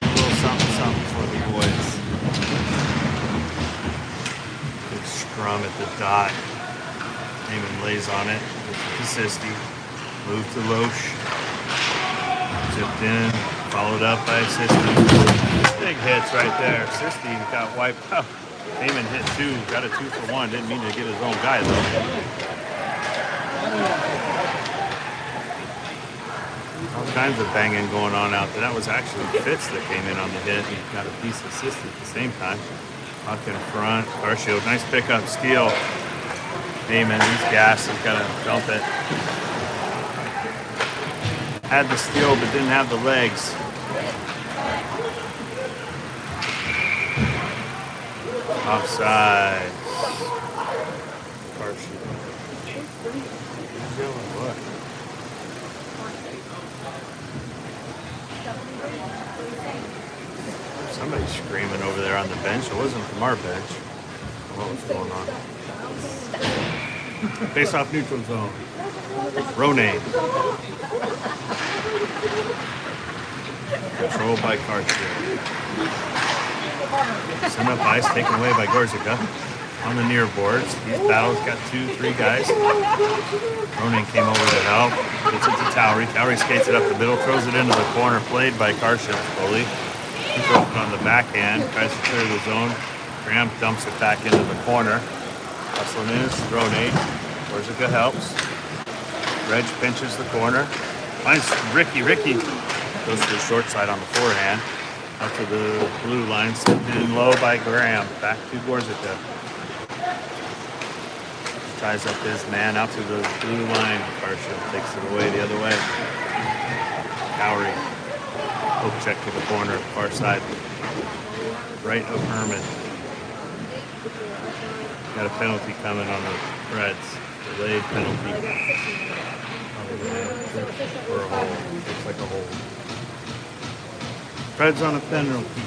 Speaker 1: A little something for the boys. Big scrum at the dot. Damon lays on it. To Sisti. Move to Loesch. Zipped in. Followed up by Sisti. Big hits right there. Sisti got wiped out. Damon hit two. Got a 2-for-1. Didn't mean to get his own guy though. All kinds of banging going on out there. That was actually Fitz that came in on the hit. He got a piece of assist at the same time. Puck in front. Carshield, nice pickup, steal. Damon, he's gassed. He's got to dump it. Had the steal, but didn't have the legs. Offside. Carshield. What? Somebody's screaming over there on the bench. It wasn't from our bench. What was going on? Face off neutral zone. Ronay. Controlled by Carshield. Send up ice, taken away by Gorzica. On the near boards. These battles got 2-3 guys. Ronan came over to help. Gets it to Towery. Towery skates it up the middle, throws it into the corner, played by Carshield goalie. He throws it on the backhand, tries to clear the zone. Graham dumps it back into the corner. Hustling in, Ronan. Gorzica helps. Reg pinches the corner. Finds Ricky. Ricky goes to the short side on the forehand. Up to the blue line, slipped in low by Graham. Back to Gorzica. Ties up his man out to the blue line. Carshield takes it away the other way. Towery. Hook check to the corner, far side. Right of Herman. Got a penalty coming on the Preds. Delayed penalty. Or a hold. Looks like a hold. Preds on a penalty.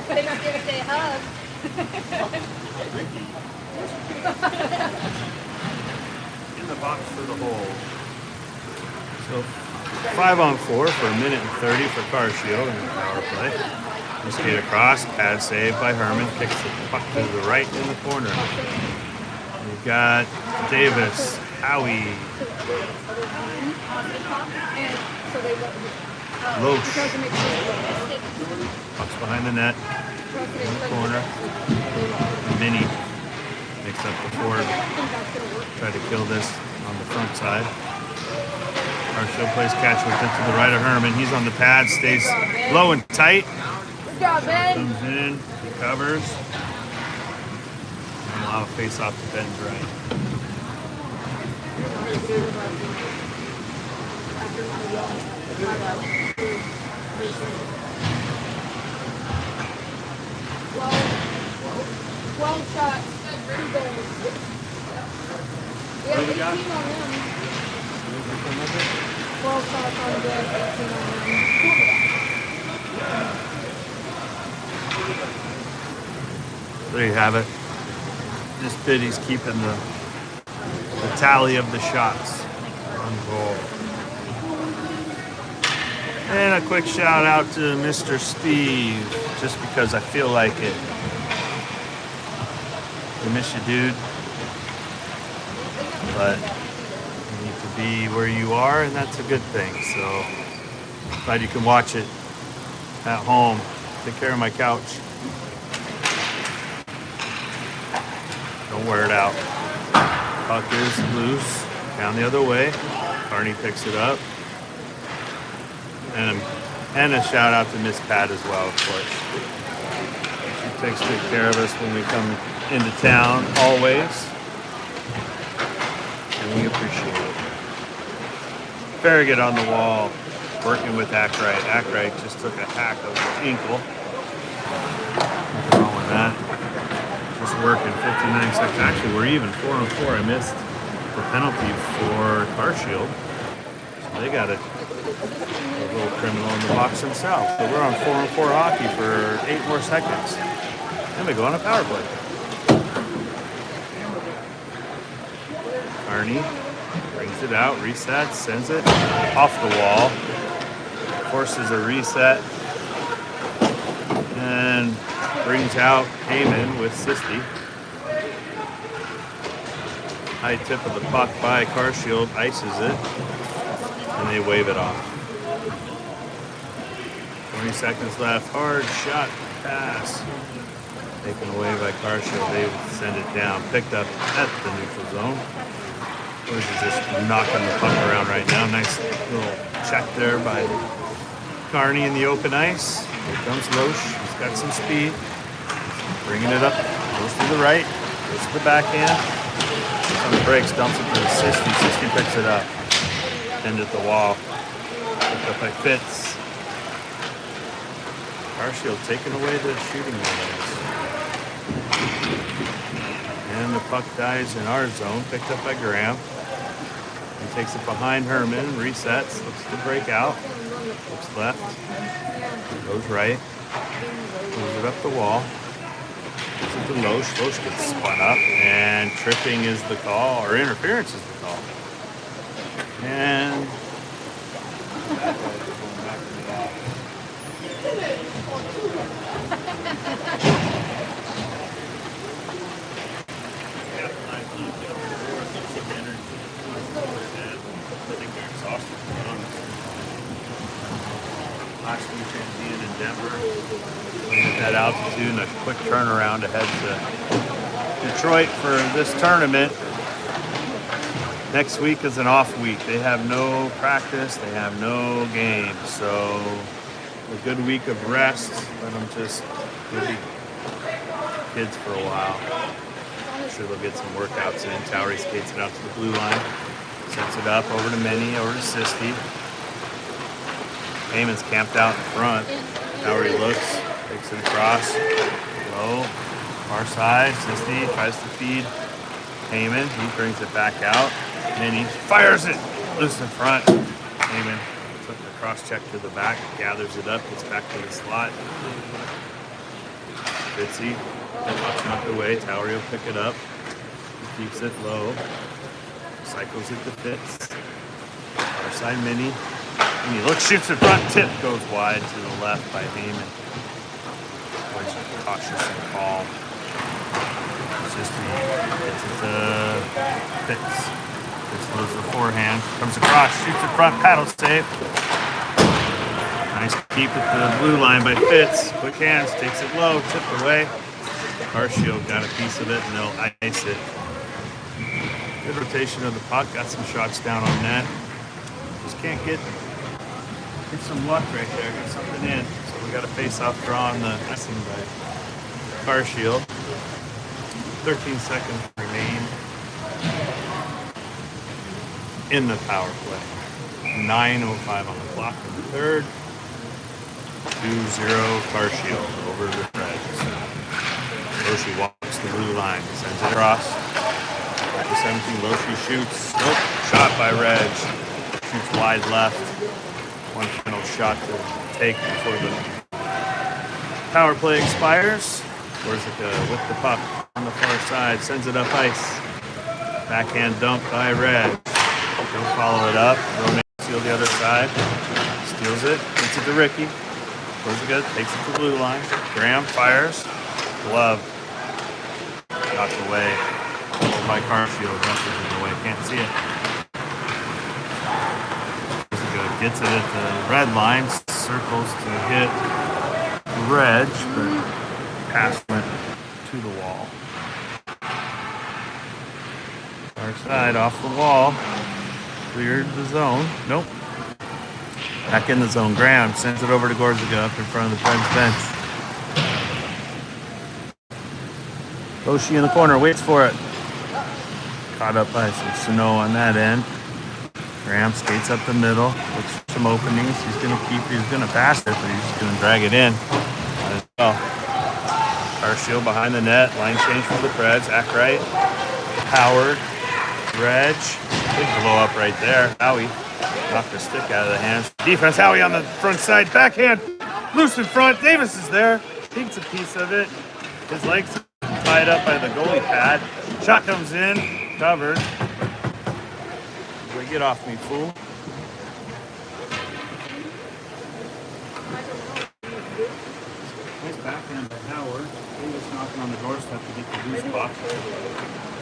Speaker 2: They don't give a day hug.
Speaker 1: In the box for the hole. So 5-on-4 for 1:30 for Carshield in the power play. We skate across, pad save by Herman, kicks the puck to the right in the corner. We've got Davis, Howie, Loesch. Puck's behind the net, in the corner. Mini makes up the forward. Try to kill this on the front side. Carshield plays catch with it to the right of Herman. He's on the pad, stays low and tight.
Speaker 2: Good job, Ben.
Speaker 1: Comes in, recovers. And allow a face off to Ben's right.
Speaker 2: Well shot. 2 goals. We have 18 on them. 12 shots on good, 18 on them.
Speaker 1: There you have it. This biddy's keeping the tally of the shots on goal. And a quick shout out to Mr. Steve, just because I feel like it. I miss you, dude. But you need to be where you are, and that's a good thing. So glad you can watch it at home. Take care of my couch. Don't wear it out. Puck is loose. Down the other way. Barney picks it up. And a shout out to Miss Pat as well, of course. She takes good care of us when we come into town, always. And we appreciate it. Farragut on the wall, working with Ackright. Ackright just took a hack of his ankle. Nothing wrong with that. Just working 59 seconds. Actually, we're even 4-on-4. I missed the penalty for Car Shield. So they got a little criminal in the box themselves. So we're on 4-on-4 hockey for 8 more seconds. And we go on a power play. Arnie brings it out, resets, sends it off the wall, forces a reset, and brings out Heyman with Sisti. High tip of the puck by Car Shield, ices it, and they wave it off. 20 seconds left, hard shot, pass. Taken away by Car Shield, they send it down, picked up at the neutral zone. Boys are just knocking the puck around right now. Nice little check there by Carney in the open ice. Here comes Loesch. He's got some speed. Bringing it up. Goes to the right. Goes to the backhand. On the breaks, dumps it to the Sisti. Sisti picks it up. End at the wall. Picked up by Fitz. Carshield taking away the shooting windows. And the puck dies in our zone. Picked up by Graham. He takes it behind Herman, resets, looks to break out, looks left, goes right, moves it up the wall, gives it to Loesch. Loesch gets spun up, and tripping is the call, or interference is the call. And last weekend being in Denver, at that altitude, and a quick turnaround to head to Detroit for this tournament. Next week is an off week. They have no practice, they have no games, so a good week of rest. Let them just be kids for a while. I'm sure they'll get some workouts in. Towery skates it out to the blue line, sets it up over to Minnie, over to Sisti. Heyman's camped out in front. Towery looks, takes it across, low, far side. Sisti tries to feed Heyman. He brings it back out. Minnie fires it loose in front. Heyman took the cross check to the back, gathers it up, gets back to the slot. Fitzy, puck's knocked away. Towery will pick it up. He keeps it low. Cycles it to Fitz. Far side Minnie. And he looks, shoots in front, tip goes wide to the left by Heyman. Boys are cautious and calm. Sisti gets it to Fitz. Fitz throws the forehand, comes across, shoots in front, paddle save. Nice keep at the blue line by Fitz. Quick hands, takes it low, tipped away. Carshield got a piece of it and they'll ice it. Good rotation of the puck, got some shots down on net. Just can't get some luck right there, get something in. So we got a face-off draw on the icing by Carshield. 13 seconds remain in the power play. 9:05 on the clock in the third. 2-0 Carshield over the Preds. Loesch walks the blue line, sends it across. After 17, Loesch shoots. Nope, shot by Reg. Shoots wide left. One final shot to take before the power play expires. Corsica with the puck on the far side, sends it up ice. Backhand dump by Reg. He'll follow it up. Roman steals the other side. Steals it. it to Ricky. Goes good. Takes it to the blue line. Graham fires. Glove. Knocked away. By Carshield. Messes it away. Can't see it. Goes good. Gets it at the red line. Circles to hit Reg, but pass went to the wall. Far side off the wall. Cleared the zone. Nope. Back in the zone. Graham sends it over to Gorziga up in front of the Preds bench. Oshie in the corner. Waits for it. Caught up by some snow on that end. Graham skates up the middle. Looks for some openings. He's going to pass it, but he's just going to drag it in. As well. Carshield behind the net. Line change for the Preds. Ackright. Howard. Reg. Big blow up right there. Howie knocked the stick out of the hands. Defense. Howie on the front side. Backhand. Loose in front. Davis is there. He gets a piece of it. His legs tied up by the goalie pad. Shot comes in. Covered. Get off me, fool. Nice backhand by Howard. He was knocking on the doorstep to get the loose puck. I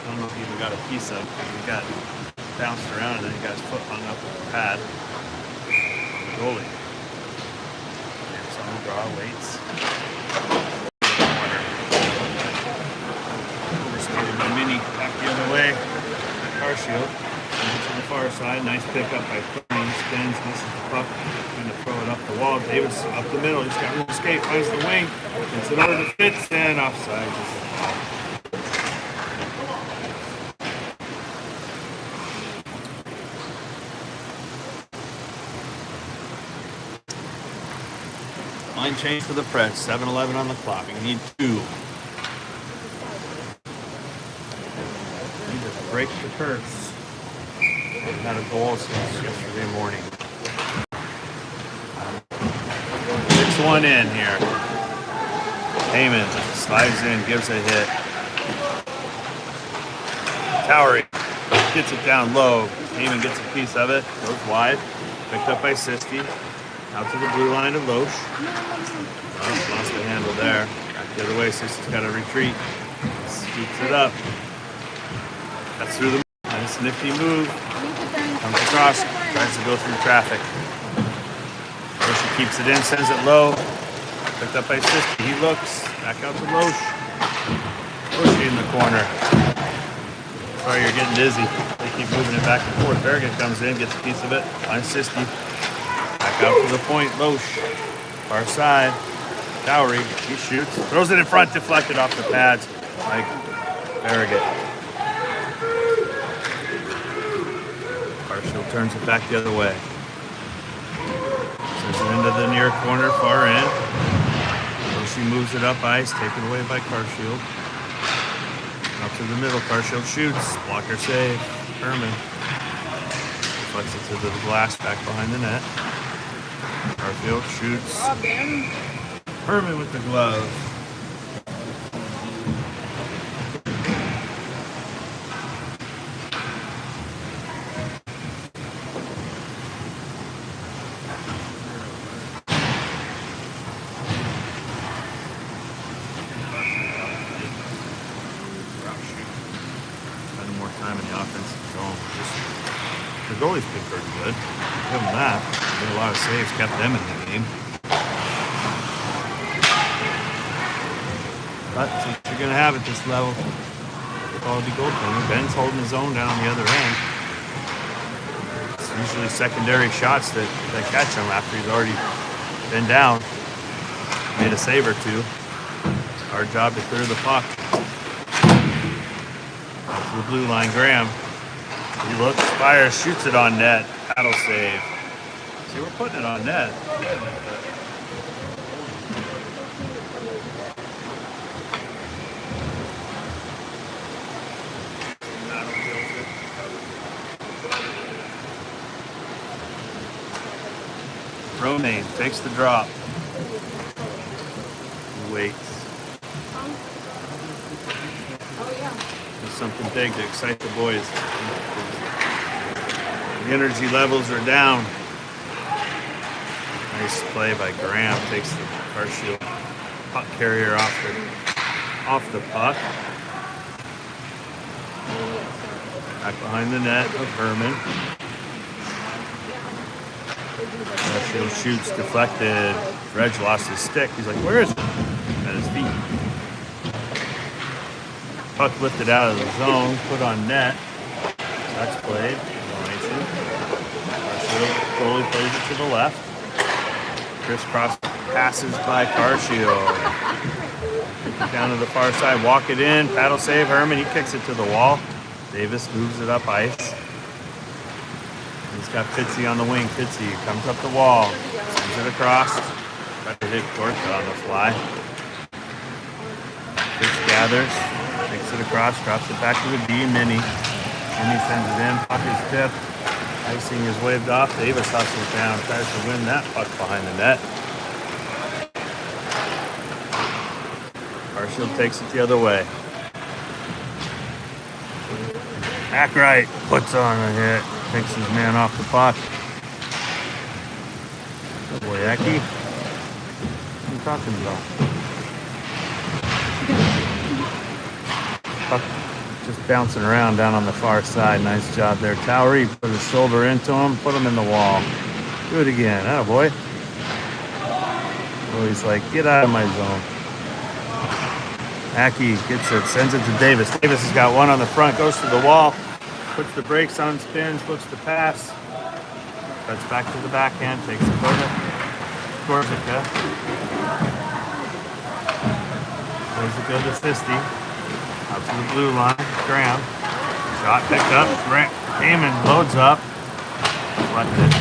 Speaker 1: don't know if he even got a piece of it. He got bounced around and then he got his foot hung up with the pad. The goalie. It's on the draw, waits. Overskated by Mini. Back the other way. Carshield. To the far side, nice pickup by Crane. Spins, misses the puck, trying to throw it up the wall. Davis up the middle, he's got room to skate, finds the wing, gets it over to Fitz, and offside. Line change for the Preds, 7-11 on the clock. We need 2. Need to break the curse. Had a goal since yesterday morning. 6-1 in here. Heyman slides in, gives a hit. Towery gets it down low. Heyman gets a piece of it, goes wide. Picked up by Siski. Out to the blue line of Loesch. Lost the handle there. Back the other way, Siski's got to retreat. Scoops it up. That's through the nice nifty move. Comes across, tries to go through traffic. Loesch keeps it in, sends it low. Picked up by Siski. He looks, back out to Loesch. Loesch in the corner. Sorry, you're getting dizzy. They keep moving it back and forth. Berrigan comes in, gets a piece of it. Finds Siski. Back out to the point, Loesch. Far side. Towery, he shoots. Throws it in front, deflected off the pads by Berrigan. Carshield turns it back the other way. Sends it into the near corner, far end. She moves it up ice, taken away by Carshield. Up to the middle, Carshield shoots. Blocker save. Herman. Deflects it to the glass back behind the net. Carshield shoots. Herman with the glove. The goalie's been pretty good. Give them that. Made a lot of saves, kept them in the game. But since you're going to have at this level, quality goaltending. Ben's holding his own down the other end. It's usually secondary shots that catch him after he's already been down. Made a save or two. Our job to clear the puck. Out to the blue line, Graham. He looks, fires, shoots it on net. That'll save. See, we're putting it on net. Romaine takes the drop. He waits. There's something big to excite the boys. The energy levels are down. Nice play by Graham. Takes the car shield puck carrier off the puck. Back behind the net of Herman. Car shield shoots deflected. Reg lost his stick. He's like, where is it? At his feet. Puck lifted out of the zone, put on net. That's played. Goalie plays it to the left. Crisscross passes by Carshield. Down to the far side, walk it in, paddle save. Herman, he kicks it to the wall. Davis moves it up ice. He's got Fitzy on the wing. Fitzy comes up the wall, sends it across. Tried to hit Gorka on the fly. Fitz gathers, takes it across, drops it back to the D. Minnie sends it in, puck is tipped. Icing is waved off. Davis hustles down, tries to win that puck behind the net. Carshield takes it the other way. Back right, puts on a hit, takes his man off the puck. Oh boy, Aki. What are you talking about? Puck just bouncing around down on the far side. Nice job there. Towery put his shoulder into him, put him in the wall. Do it again. Atta boy. Oh, he's like, get out of my zone. Aki gets it, sends it to Davis. Davis has got one on the front, goes to the wall, puts the brakes on, spins, looks to pass. Cuts back to the backhand, takes it over. Gorzica. Gorzica to Fisty. Out to the blue line. Graham. Shot picked up. Heyman loads up. Deflected.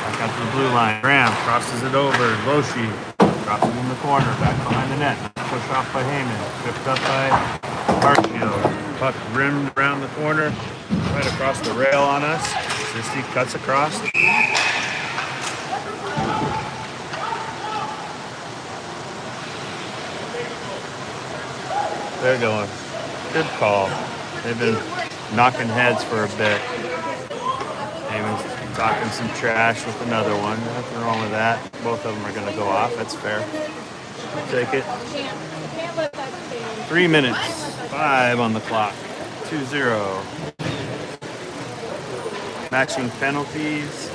Speaker 1: Back out to the blue line. Graham crosses it over. Loshi drops it in the corner. Back behind the net. Push off by Heyman. Tripped up by Hartfield. Puck rimmed around the corner. Right across the rail on us. Sisti cuts across. They're going. Good call. They've been knocking heads for a bit. Heyman's talking some trash with another one. Nothing wrong with that. Both of them are going to go off. That's fair. I'll take it. 3 minutes. 5 on the clock. 2-0. Matching penalties.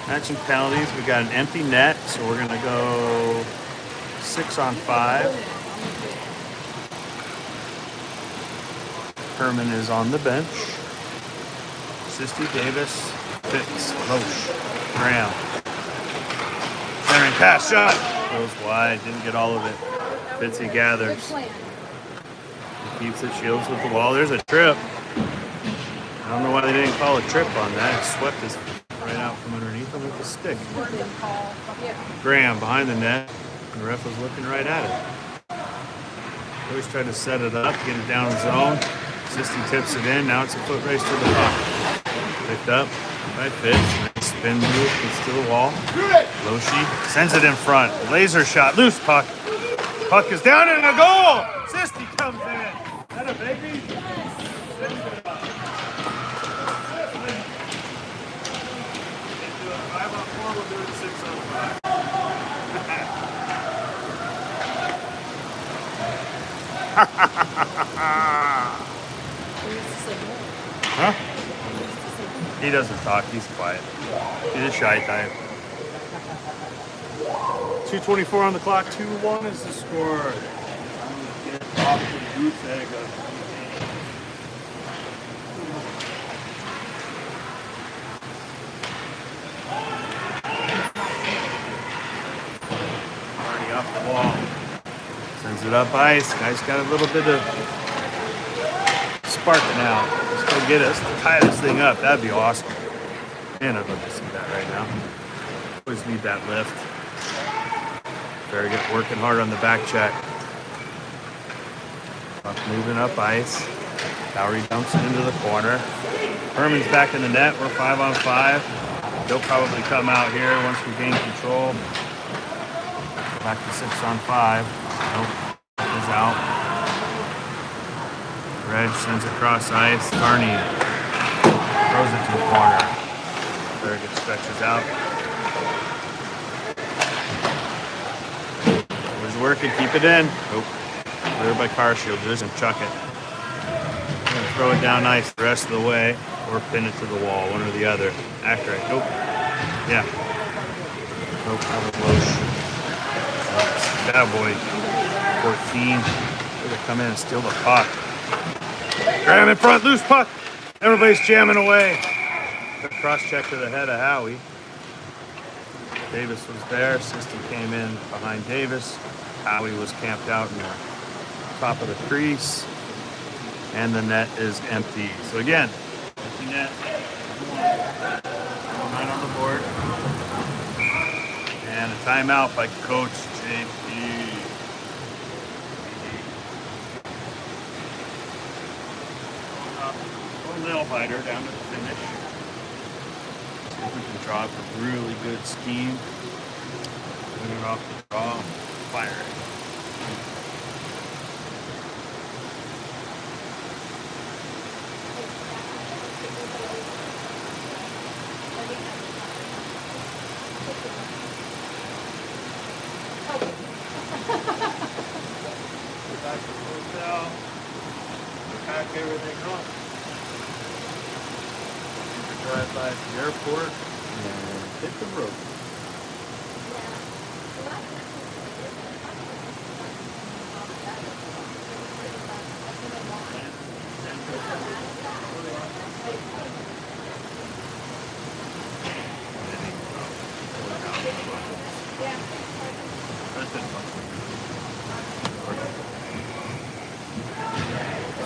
Speaker 1: Matching penalties. We got an empty net, so we're gonna go 6-on-5. Herman is on the bench. Sisti, Davis, Fitz, Loesch, Graham. Centering pass shot. Goes wide, didn't get all of it. Fitzy gathers. He keeps it, shields with the wall. There's a trip. I don't know why they didn't call a trip on that. It swept his right out from underneath him with the stick. Graham behind the net. The ref was looking right at it. Always tried to set it up, get it down zone. Sisti tips it in. Now it's a foot race to the puck. Picked up by Fitz. Nice spin move. Gets to the wall. Loshi sends it in front. Laser shot. Loose puck. Puck is down and a goal. Sisti comes in. Is that a baby? We'll do it 6-on-5. Huh? He doesn't talk. He's quiet. He's a shy type. 2:24 on the clock. 2-1 is the score. Get off the goose egg of off the wall. Sends it up ice. Guy's got a little bit of spark now. Let's go get us to tie this thing up. That'd be awesome. Man, I'd love to see that right now. Always need that lift. Very good. Working hard on the back check. Puck moving up ice. Towery dumps it into the corner. Herman's back in the net. We're 5-on-5. They'll probably come out here once we gain control. Back to 6-on-5. Nope. Is out. Reg sends it across ice. Carney throws it to the corner. Bergen stretches out. Always working, keep it in. Nope. Clear by Carshield, just gonna chuck it. Gonna throw it down ice the rest of the way, or pin it to the wall, one or the other. Act right. Nope. Yeah. Nope, that was Loesch. Cowboy 14. They're gonna come in and steal the puck. Grab him in front, loose puck. Everybody's jamming away. Cross check to the head of Howie. Davis was there. Sisti came in behind Davis. Howie was camped out in the top of the crease. And the net is empty. So again, empty net. Right on the board. And a timeout by Coach JP. A nail biter down to the finish. See if we can draw up a really good scheme. Win it off the draw. Fire it. Back to the hotel. Pack everything up. Drive by the airport and hit the road.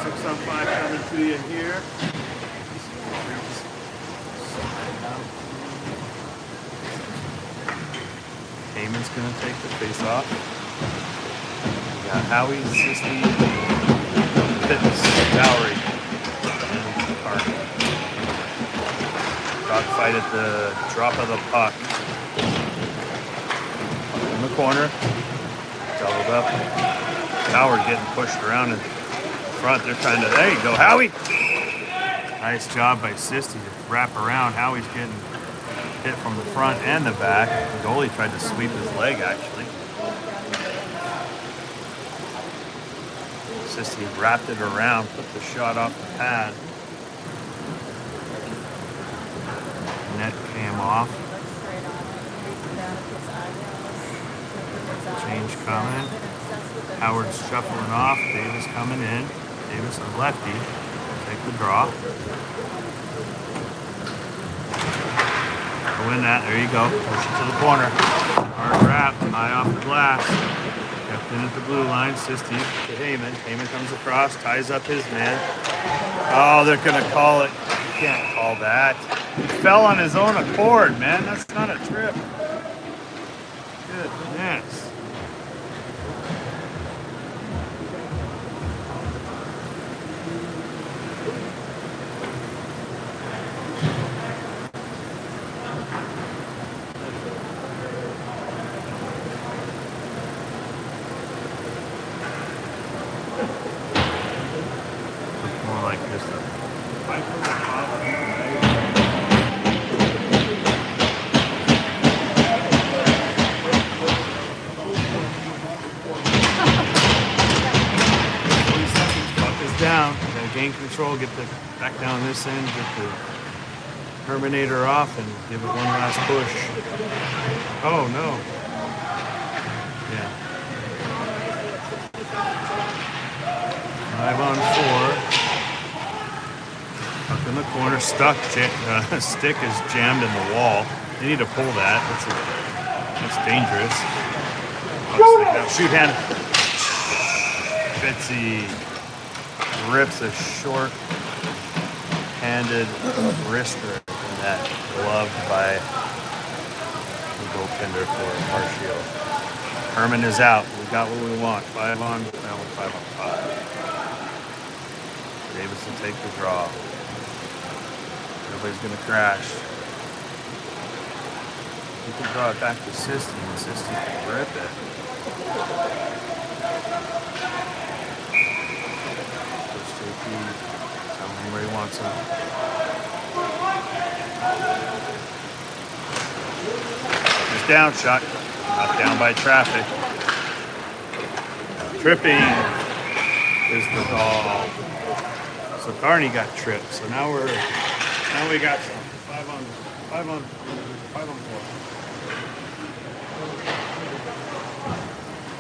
Speaker 1: Six on five coming to you here. Heyman's going to take the face off. We got Howie, Sisti, Fitz, Lowry, and Park. Dogfight at the drop of the puck. In the corner. Doubled up. Howard getting pushed around in front. They're trying to, there you go, Howie! Nice job by Sisti to wrap around. Howie's getting hit from the front and the back. The goalie tried to sweep his leg, actually. Sisti wrapped it around, put the shot off the pad. Net came off. Change coming. Howard's shuffling off. Davis coming in. Davis a lefty. Take the draw. Win that. There you go. Push it to the corner. Hard wrap. High off the glass. Kept in at the blue line. Sisti to Heyman. Heyman comes across. Ties up his man. Oh, they're going to call it. You can't call that. He fell on his own accord, man. That's not a trip. Goodness. Down, gotta gain control, get the back down this end, get the Terminator off and give it one last push. Oh no. Yeah. 5 on 4. Up in the corner, stuck. Stick is jammed in the wall. They need to pull that. That's dangerous. Now shoot hand. Fitzy rips a short-handed wrister in that, gloved by the goaltender for Carshield. Herman is out. We got what we want. 5 on, now we're 5 on 5. Davis will take the draw. Everybody's gonna crash. You can draw it back to Sisti, and Sisti can rip it. JP, tell him where he wants him. Just down shot, knocked down by traffic. Tripping is the call. So Carney got tripped. So now we got five on four.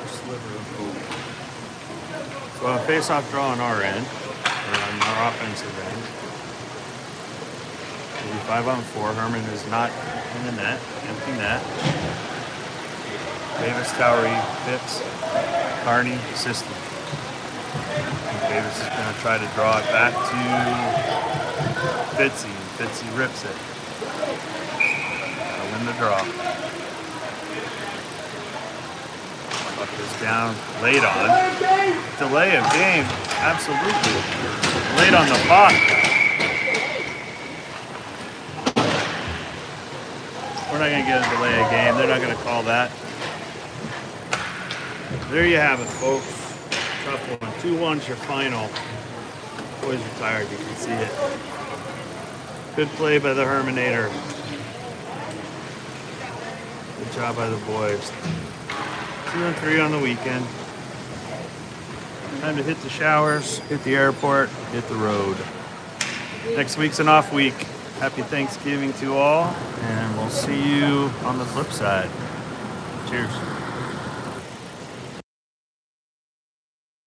Speaker 1: Sliver of hope. So a face-off draw on our end, or on our offensive end. It'll be 5 on 4. Herman is not in the net, empty net. Davis, Towery, Phipps, Carney, assistant. Davis is going to try to draw it back to Fitzy, and Fitzy rips it. Gotta win the draw. Puck is down, late on. Delay of game, absolutely. Late on the puck. We're not going to get a delay of game. They're not going to call that. There you have it, folks. Tough one. 2-1's your final. Boys retired, you can see it. Good play by the Herminator. Good job by the boys. 2 and 3 on the weekend. Time to hit the showers, hit the airport, hit the road. Next week's an off week. Happy Thanksgiving to all, and we'll see you on the flip side. Cheers.